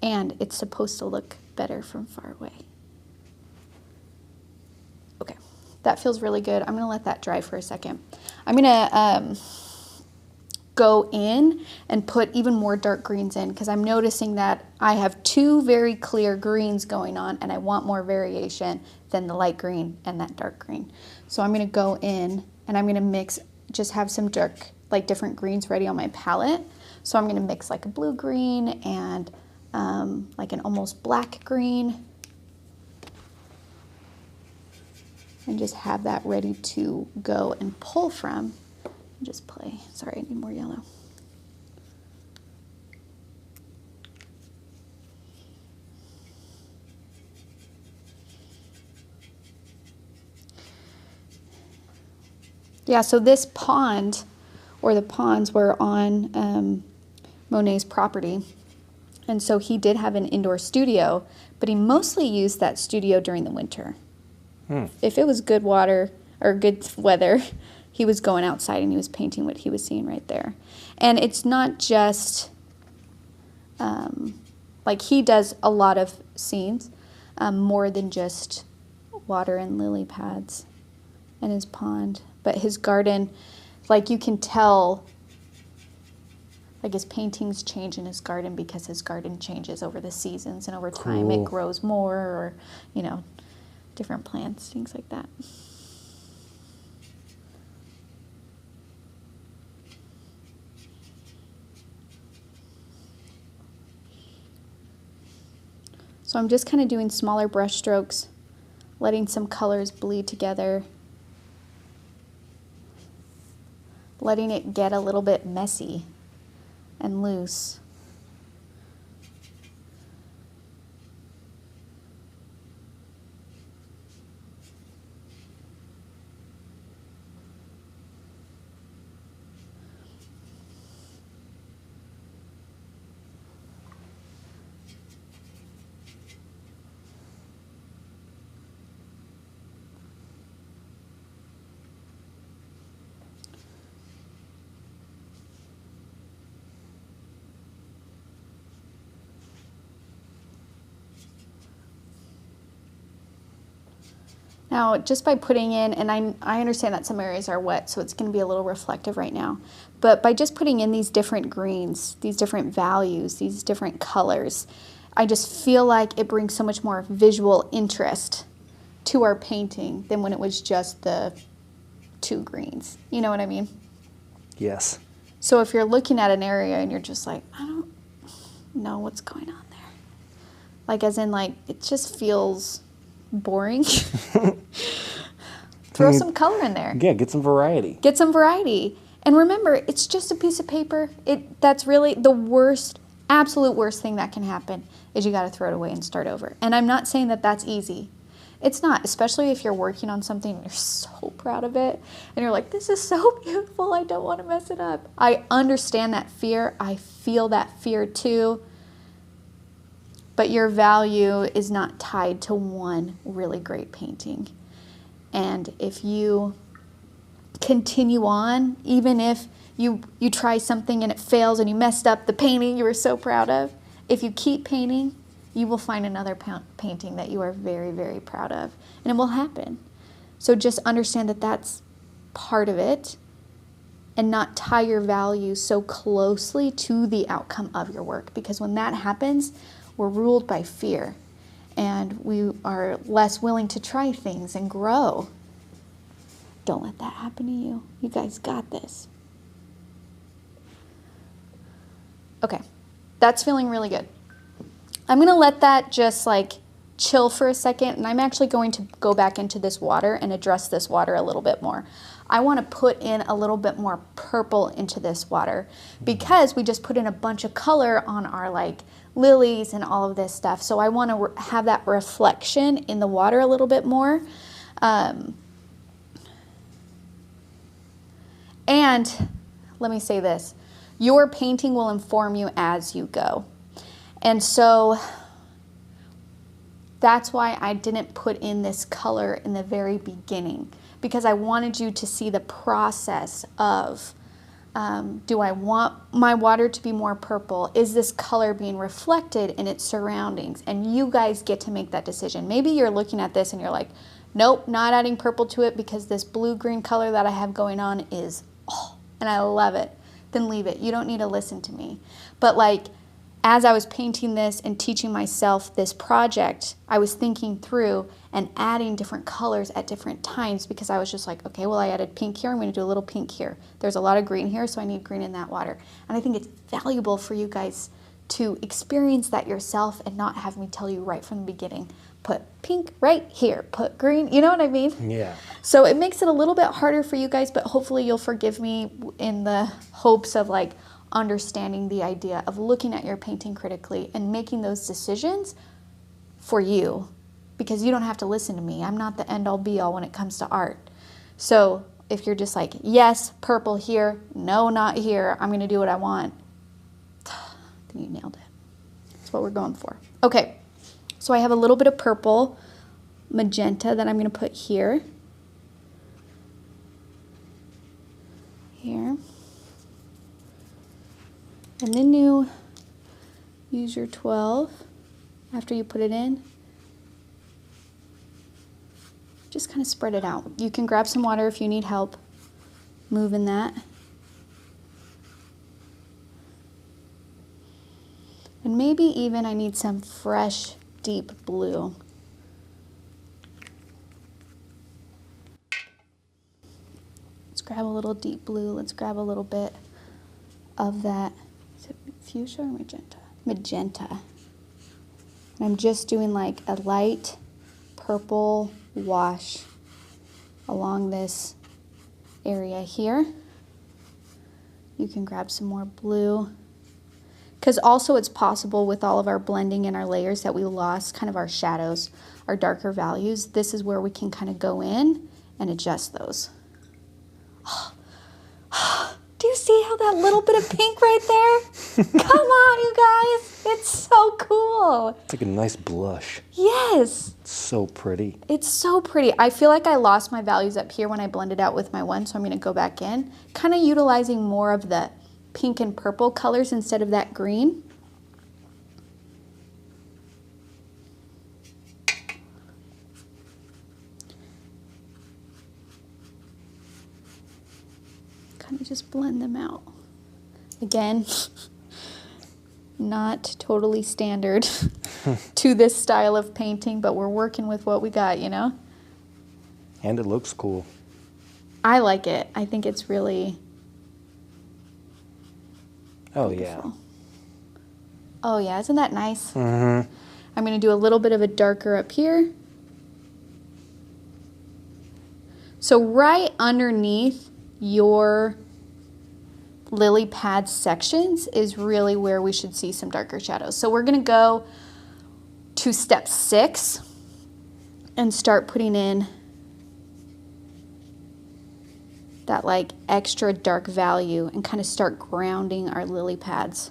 And it's supposed to look better from far away. Okay, that feels really good. I'm gonna let that dry for a second. I'm gonna go in and put even more dark greens in, because I'm noticing that I have two very clear greens going on and I want more variation than the light green and that dark green. So I'm gonna go in and I'm gonna mix, just have some dark, like different greens ready on my palette. So I'm gonna mix like a blue green and like an almost black green, and just have that ready to go and pull from. Just play, sorry, I need more yellow. Yeah, so this pond, or the ponds, were on Monet's property. And so he did have an indoor studio, but he mostly used that studio during the winter. If it was good water or good weather, he was going outside and he was painting what he was seeing right there. And it's not just, like he does a lot of scenes, more than just water and lily pads and his pond. But his garden, like you can tell, like his paintings change in his garden because his garden changes over the seasons, and over time it grows more, or, you know, different plants, things like that. So I'm just kind of doing smaller brush strokes, letting some colors bleed together, letting it get a little bit messy and loose. Now, just by putting in, and I understand that some areas are wet, so it's going to be a little reflective right now, but by just putting in these different greens, these different values, these different colors, I just feel like it brings so much more visual interest to our painting than when it was just the two greens. You know what I mean? Yes. So if you're looking at an area and you're just like, I don't know what's going on there. Like, as in, like, it just feels boring. Throw some color in there. Yeah, get some variety. Get some variety. And remember, it's just a piece of paper. That's really the worst, absolute worst thing that can happen is you got to throw it away and start over. And I'm not saying that that's easy. It's not, especially if you're working on something and you're so proud of it and you're like, this is so beautiful, I don't want to mess it up. I understand that fear. I feel that fear too. But your value is not tied to one really great painting. And if you continue on, even if you try something and it fails and you messed up the painting you were so proud of, if you keep painting, you will find another painting that you are very, very proud of, and it will happen. So just understand that that's part of it, and not tie your value so closely to the outcome of your work, because when that happens, we're ruled by fear, and we are less willing to try things and grow. Don't let that happen to you. You guys got this. Okay, that's feeling really good. I'm going to let that just like chill for a second, and I'm actually going to go back into this water and address this water a little bit more. I want to put in a little bit more purple into this water because we just put in a bunch of color on our like lilies and all of this stuff. So I want to have that reflection in the water a little bit more. And let me say this, your painting will inform you as you go. And so that's why I didn't put in this color in the very beginning, because I wanted you to see the process of, do I want my water to be more purple? Is this color being reflected in its surroundings? And you guys get to make that decision. Maybe you're looking at this and you're like, nope, not adding purple to it because this blue-green color that I have going on is, oh, and I love it. Then leave it. You don't need to listen to me. But like, as I was painting this and teaching myself this project, I was thinking through and adding different colors at different times, because I was just like, okay, well, I added pink here, I'm going to do a little pink here. There's a lot of green here, so I need green in that water. And I think it's valuable for you guys to experience that yourself and not have me tell you right from the beginning, put pink right here, put green, you know what I mean? Yeah. So it makes it a little bit harder for you guys, but hopefully you'll forgive me in the hopes of like understanding the idea of looking at your painting critically and making those decisions for you, because you don't have to listen to me. I'm not the end all be all when it comes to art. So if you're just like, yes, purple here, no, not here, I'm going to do what I want, then you nailed it. That's what we're going for. Okay, so I have a little bit of purple magenta that I'm going to put here. Here. And then you use your 12 after you put it in. Just kind of spread it out. You can grab some water if you need help moving that. And maybe even I need some fresh, deep blue. Let's grab a little deep blue. Let's grab a little bit of that. Is it fuchsia or magenta? Magenta. And I'm just doing like a light purple wash along this area here. You can grab some more blue, because also it's possible with all of our blending and our layers that we lost kind of our shadows, our darker values. This is where we can kind of go in and adjust those. Do you see how that little bit of pink right there? Come on, you guys. It's so cool. It's like a nice blush. Yes. It's so pretty. It's so pretty. I feel like I lost my values up here when I blended out with my one, so I'm going to go back in, kind of utilizing more of the pink and purple colors instead of that green. Kind of just blend them out. Again, not totally standard to this style of painting, but we're working with what we got, you know? And it looks cool. I like it. I think it's really beautiful. Oh yeah, isn't that nice? Mm-hmm. I'm going to do a little bit of a darker up here. So right underneath your lily pad sections is really where we should see some darker shadows. So we're gonna go to step 6 and start putting in that like extra dark value and kind of start grounding our lily pads.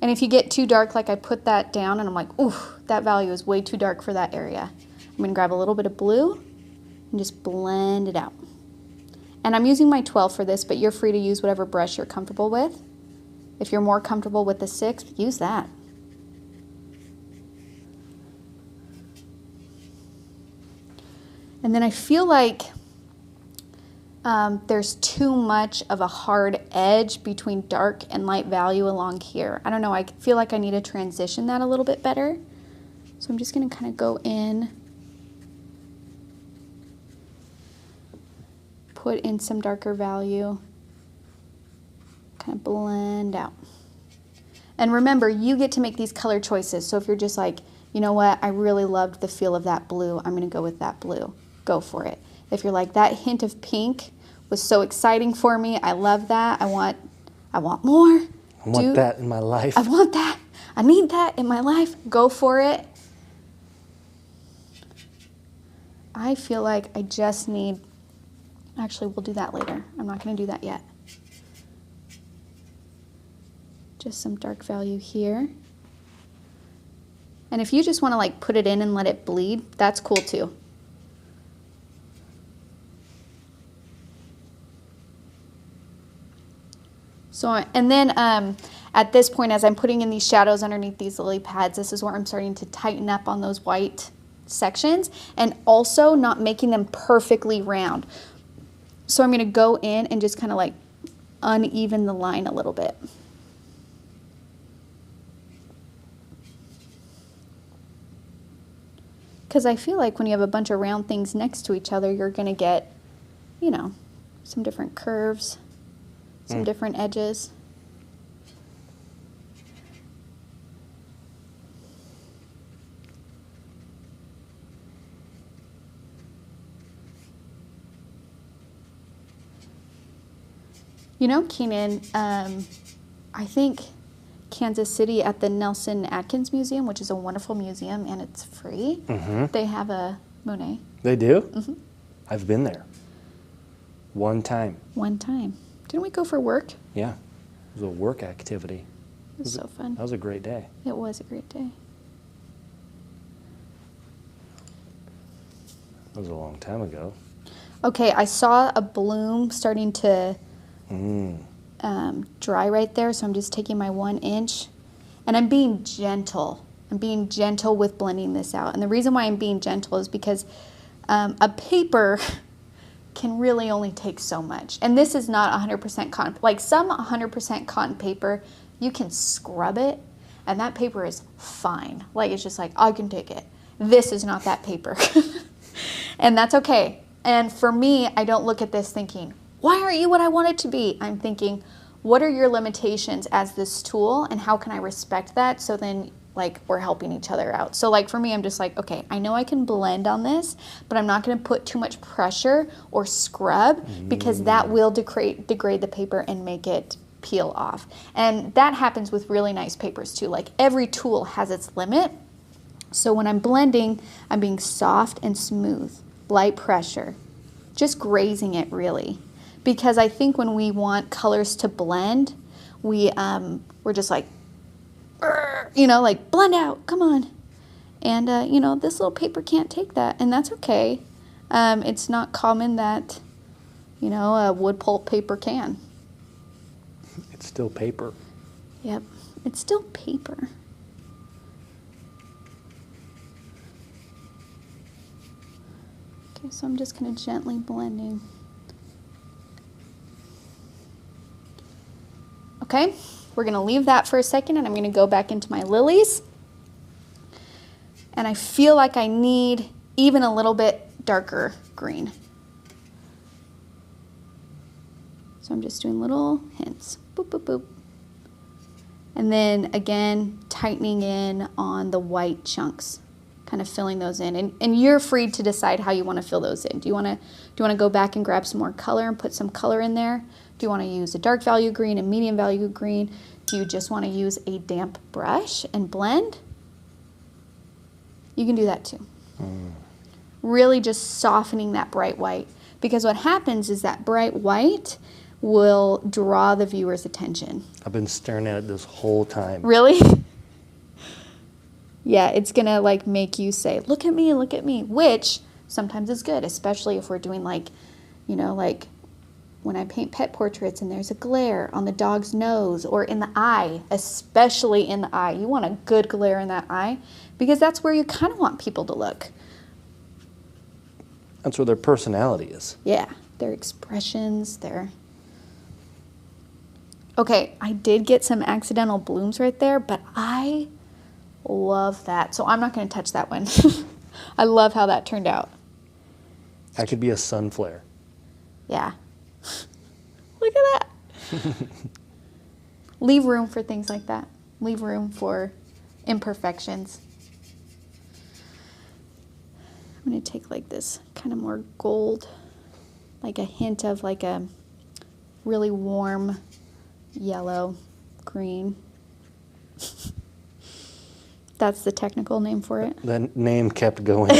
And if you get too dark, like I put that down and I'm like, ooh, that value is way too dark for that area. I'm gonna grab a little bit of blue and just blend it out. And I'm using my 12 for this, but you're free to use whatever brush you're comfortable with. If you're more comfortable with the 6, use that. And then I feel like there's too much of a hard edge between dark and light value along here. I don't know, I feel like I need to transition that a little bit better. So I'm just gonna kind of go in, put in some darker value, kind of blend out. And remember, you get to make these color choices. So if you're just like, you know what, I really loved the feel of that blue, I'm gonna go with that blue, go for it. If you're like, that hint of pink was so exciting for me, I love that, I want more. I want that in my life. I want that, I need that in my life, go for it. I feel like I just need, actually we'll do that later, I'm not gonna do that yet. Just some dark value here. And if you just wanna like put it in and let it bleed, that's cool too. So, and then at this point, as I'm putting in these shadows underneath these lily pads, this is where I'm starting to tighten up on those white sections and also not making them perfectly round. So I'm gonna go in and just kind of like uneven the line a little bit. Because I feel like when you have a bunch of round things next to each other, you're gonna get, you know, some different curves. Some different edges. You know, Keenan, I think Kansas City at the Nelson Atkins Museum, which is a wonderful museum and it's free, they have a Monet. They do? I've been there. One time. One time. Didn't we go for work? Yeah, it was a work activity. It was so fun. That was a great day. It was a great day. That was a long time ago. Okay, I saw a bloom starting to dry right there, so I'm just taking my 1 inch and I'm being gentle. I'm being gentle with blending this out. And the reason why I'm being gentle is because a paper can really only take so much. And this is not 100% cotton. Like some 100% cotton paper, you can scrub it and that paper is fine. Like it's just like, I can take it. This is not that paper. And that's okay. And for me, I don't look at this thinking, why aren't you what I want it to be? I'm thinking, what are your limitations as this tool and how can I respect that so then like we're helping each other out. So like for me, I'm just like, okay, I know I can blend on this, but I'm not gonna put too much pressure or scrub because that will degrade the paper and make it peel off. And that happens with really nice papers too. Like every tool has its limit. So when I'm blending, I'm being soft and smooth, light pressure, just grazing it really. Because I think when we want colors to blend, we're just like, you know, like blend out, come on. And, you know, this little paper can't take that, and that's okay. It's not common that, you know, a wood pulp paper can. It's still paper. Yep, it's still paper. Okay, so I'm just kind of gently blending. Okay. We're gonna leave that for a second and I'm gonna go back into my lilies. And I feel like I need even a little bit darker green. So I'm just doing little hints, boop, boop, boop. And then again, tightening in on the white chunks. kind of filling those in. And you're free to decide how you want to fill those in. Do you want to go back and grab some more color and put some color in there? Do you want to use a dark value green, a medium value green? Do you just want to use a damp brush and blend? You can do that too. Really just softening that bright white. Because what happens is that bright white will draw the viewer's attention. I've been staring at it this whole time. Really? Yeah, it's gonna like make you say, look at me, which sometimes is good, especially if we're doing like, you know, like when I paint pet portraits and there's a glare on the dog's nose or in the eye, especially in the eye. You want a good glare in that eye because that's where you kind of want people to look. That's where their personality is. Yeah, their expressions, their... Okay, I did get some accidental blooms right there, but I love that. So I'm not going to touch that one. I love how that turned out. That could be a sun flare. Yeah. Look at that. Leave room for things like that. Leave room for imperfections. I'm going to take like this kind of more gold, like a hint of like a really warm yellow, green. That's the technical name for it. The name kept going.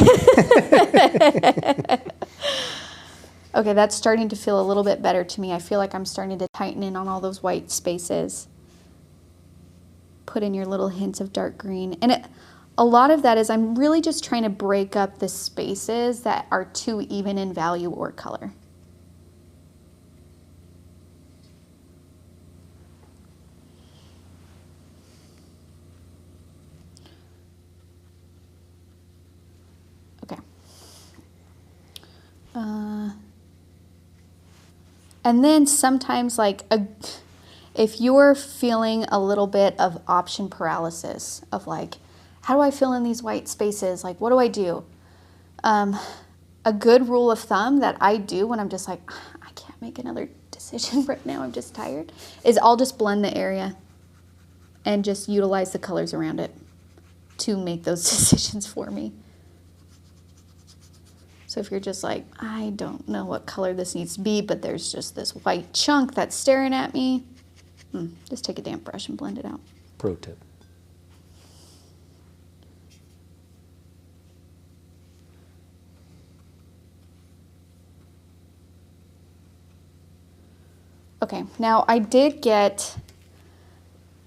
Okay, that's starting to feel a little bit better to me. I feel like I'm starting to tighten in on all those white spaces. Put in your little hints of dark green. And a lot of that is I'm really just trying to break up the spaces that are too even in value or color. Okay. And then sometimes if you're feeling a little bit of option paralysis of like, how do I fill in these white spaces? Like, what do I do? A good rule of thumb that I do when I'm just like, I can't make another decision right now, I'm just tired, is I'll just blend the area and just utilize the colors around it to make those decisions for me. So if you're just like, I don't know what color this needs to be, but there's just this white chunk that's staring at me, just take a damp brush and blend it out. Pro tip. Okay, now I did get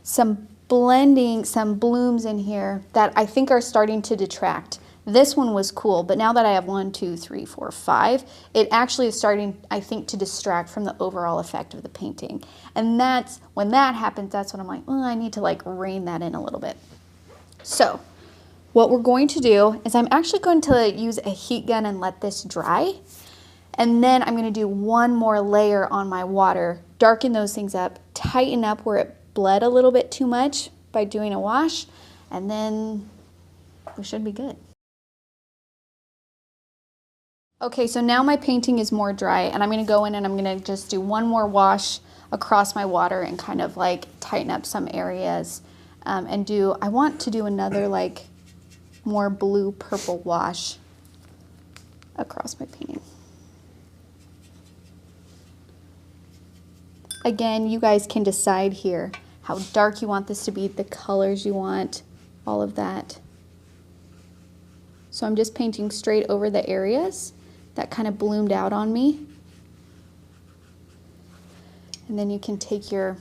some blending, some blooms in here that I think are starting to detract. This one was cool, but now that I have 1, 2, 3, 4, 5, it actually is starting, I think, to distract from the overall effect of the painting. And that's, when that happens, that's when I'm like, well, I need to like rein that in a little bit. So what we're going to do is I'm actually going to use a heat gun and let this dry. And then I'm gonna do one more layer on my water, darken those things up, tighten up where it bled a little bit too much by doing a wash, and then we should be good. Okay, so now my painting is more dry, and I'm gonna go in and I'm gonna just do one more wash across my water and kind of like tighten up some areas. I want to do another like more blue purple wash across my painting. Again, you guys can decide here how dark you want this to be, the colors you want, all of that. So I'm just painting straight over the areas that kind of bloomed out on me. And then you can take your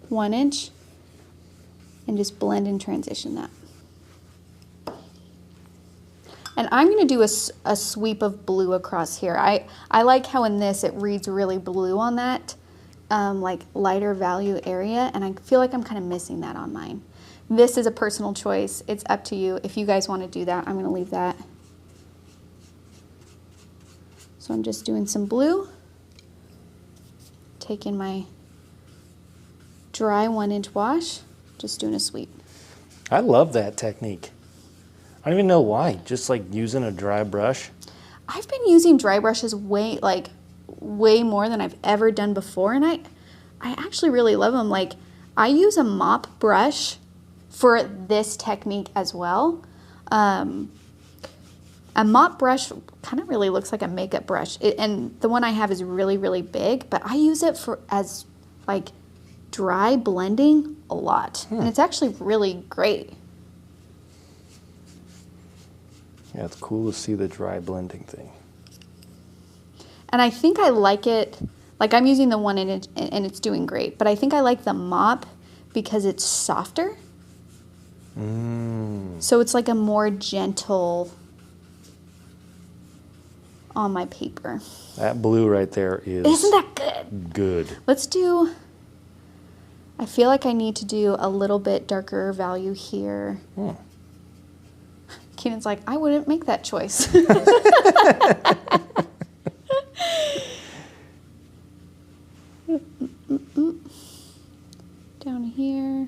1 inch and just blend and transition that. And I'm going to do a sweep of blue across here. I like how in this it reads really blue on that like lighter value area, and I feel like I'm kind of missing that on mine. This is a personal choice. It's up to you. If you guys want to do that, I'm going to leave that. So I'm just doing some blue, taking my dry 1 inch wash, just doing a sweep. I love that technique. I don't even know why, just like using a dry brush. I've been using dry brushes way more than I've ever done before, and I actually really love them. Like, I use a mop brush for this technique as well. A mop brush kind of really looks like a makeup brush. And the one I have is really, really big, but I use it as like dry blending a lot. And it's actually really great. Yeah, it's cool to see the dry blending thing. And I think I like it, like I'm using the 1 inch and it's doing great, but I think I like the mop because it's softer. So it's like a more gentle on my paper. That blue right there is... Isn't that good? Good. Let's do... I feel like I need to do a little bit darker value here. Keenan's like, I wouldn't make that choice. Down here.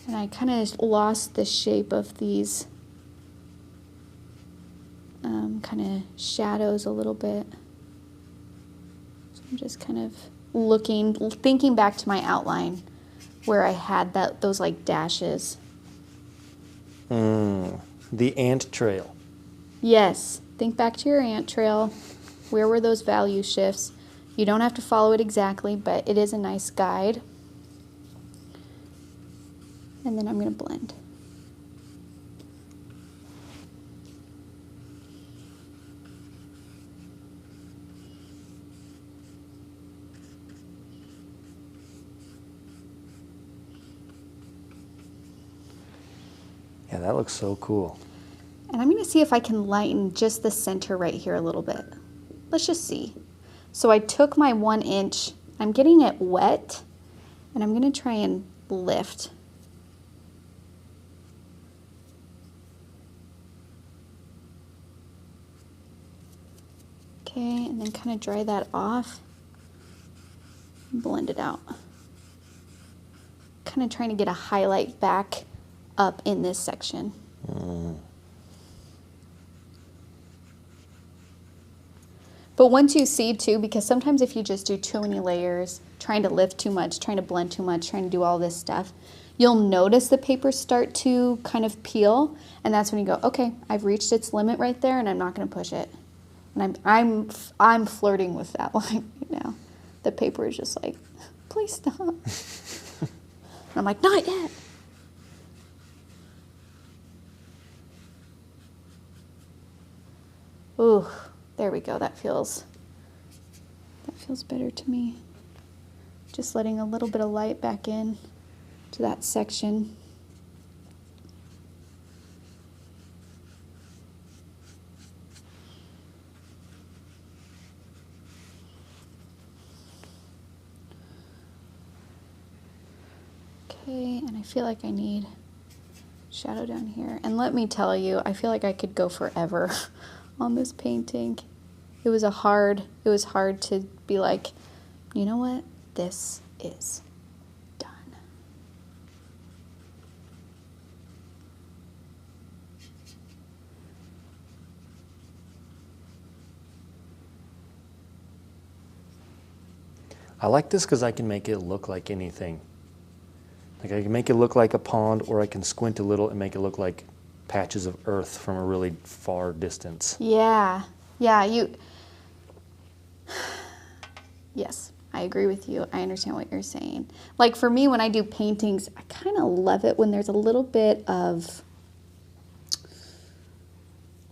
And I kind of lost the shape of these kind of shadows a little bit. So I'm just kind of thinking back to my outline where I had those like dashes. The ant trail. Yes, think back to your ant trail. Where were those value shifts? You don't have to follow it exactly, but it is a nice guide. And then I'm going to blend. Yeah, that looks so cool. And I'm going to see if I can lighten just the center right here a little bit. Let's just see. So I took my 1 inch, I'm getting it wet, and I'm going to try and lift. Okay, and then kind of dry that off and blend it out. Kind of trying to get a highlight back up in this section. But once you see too, because sometimes if you just do too many layers, trying to lift too much, trying to blend too much, trying to do all this stuff, you'll notice the paper start to kind of peel, and that's when you go, okay, I've reached its limit right there, and I'm not going to push it. And I'm flirting with that line right now. The paper is just like, please stop. And I'm like, not yet. Ooh, there we go. That feels better to me. Just letting a little bit of light back in to that section. Okay, and I feel like I need shadow down here. And let me tell you, I feel like I could go forever on this painting. It was hard to be like, you know what? This is done. I like this because I can make it look like anything. Like I can make it look like a pond, or I can squint a little and make it look like patches of earth from a really far distance. Yeah, yes, I agree with you. I understand what you're saying. Like for me, when I do paintings, I kind of love it when there's a little bit of,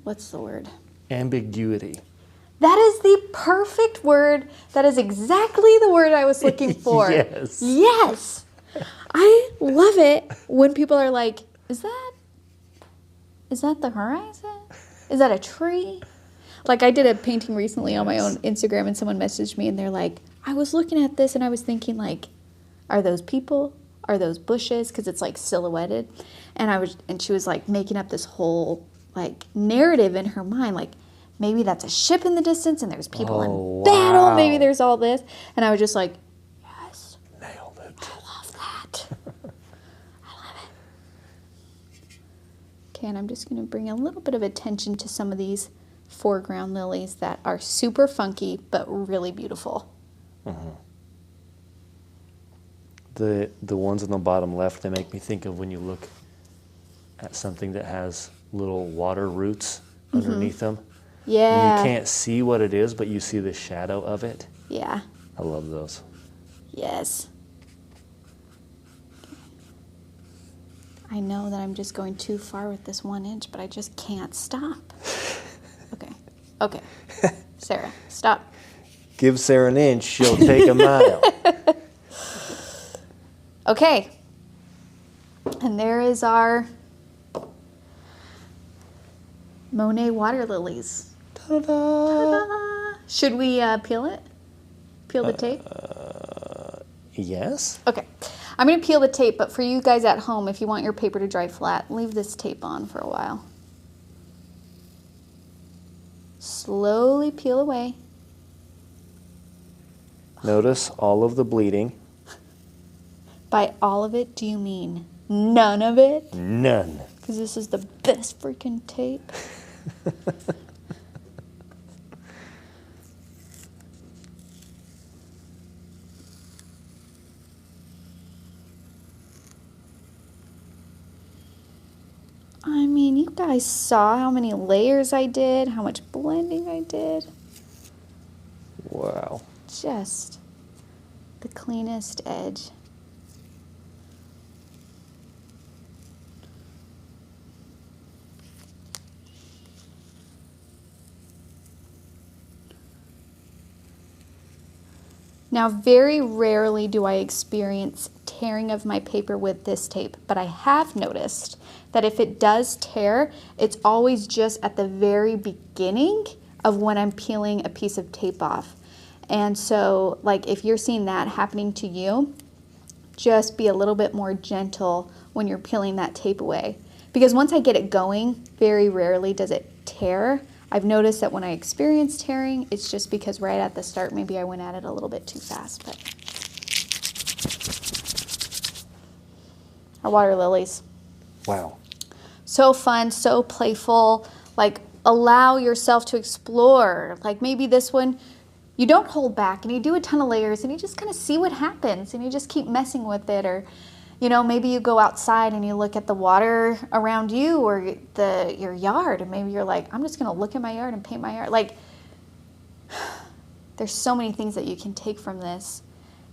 what's the word? Ambiguity. That is the perfect word. That is exactly the word I was looking for. Yes. Yes. I love it when people are like, is that the horizon? Is that a tree? Like I did a painting recently on my own Instagram, and someone messaged me and they're like, I was looking at this and I was thinking like, are those people? Are those bushes? Because it's like silhouetted. And she was like making up this whole like narrative in her mind, like maybe that's a ship in the distance and there's people in battle. Wow. Maybe there's all this. And I was just like, yes. Nailed it. I love that. I love it. Okay, and I'm just going to bring a little bit of attention to some of these foreground lilies that are super funky but really beautiful. The ones on the bottom left, they make me think of when you look at something that has little water roots underneath them. Yeah. And you can't see what it is, but you see the shadow of it. Yeah. I love those. Yes. I know that I'm just going too far with this 1 inch, but I just can't stop. Okay. Okay. Sarah, stop. Give Sarah an inch, she'll take a mile. Okay. And there is our Monet water lilies. Ta-da! Ta-da! Should we peel it? Peel the tape? Yes. Okay. I'm going to peel the tape, but for you guys at home, if you want your paper to dry flat, leave this tape on for a while. Slowly peel away. Notice all of the bleeding. By all of it, do you mean none of it? None. Because this is the best freaking tape. I mean, you guys saw how many layers I did, how much blending I did. Wow. Just the cleanest edge. Now, very rarely do I experience tearing of my paper with this tape, but I have noticed that if it does tear, it's always just at the very beginning of when I'm peeling a piece of tape off. And so, like, if you're seeing that happening to you, just be a little bit more gentle when you're peeling that tape away. Because once I get it going, very rarely does it tear. I've noticed that when I experience tearing, it's just because right at the start, maybe I went at it a little bit too fast. But our water lilies. Wow. So fun, so playful. Like, allow yourself to explore. Like, maybe this one, you don't hold back and you do a ton of layers and you just kind of see what happens and you just keep messing with it. Or, you know, maybe you go outside and you look at the water around you or your yard, and maybe you're like, I'm just going to look at my yard and paint my yard. Like, there's so many things that you can take from this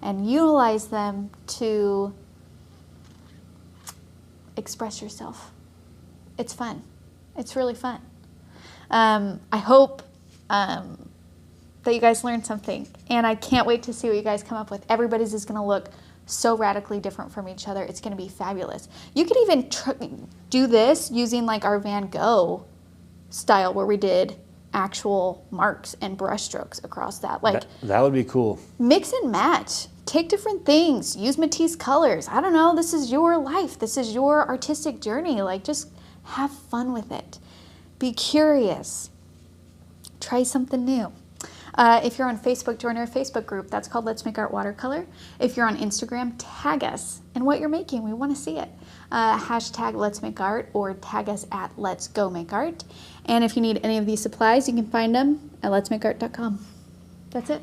and utilize them to express yourself. It's fun. It's really fun. I hope that you guys learned something, and I can't wait to see what you guys come up with. Everybody's is going to look so radically different from each other. It's going to be fabulous. You could even do this using like our Van Gogh style where we did actual marks and brush strokes across that. Like, that would be cool. Mix and match. Take different things. Use Matisse colors. I don't know. This is your life. This is your artistic journey. Like, just have fun with it. Be curious. Try something new. If you're on Facebook, join our Facebook group. That's called Let's Make Art Watercolor. If you're on Instagram, tag us in what you're making. We want to see it. Hashtag Let's Make Art or tag us at Let's Go Make Art. And if you need any of these supplies, you can find them at letsmakeart.com. That's it.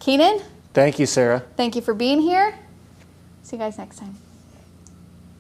Keenan? Thank you, Sarah. Thank you for being here. See you guys next time.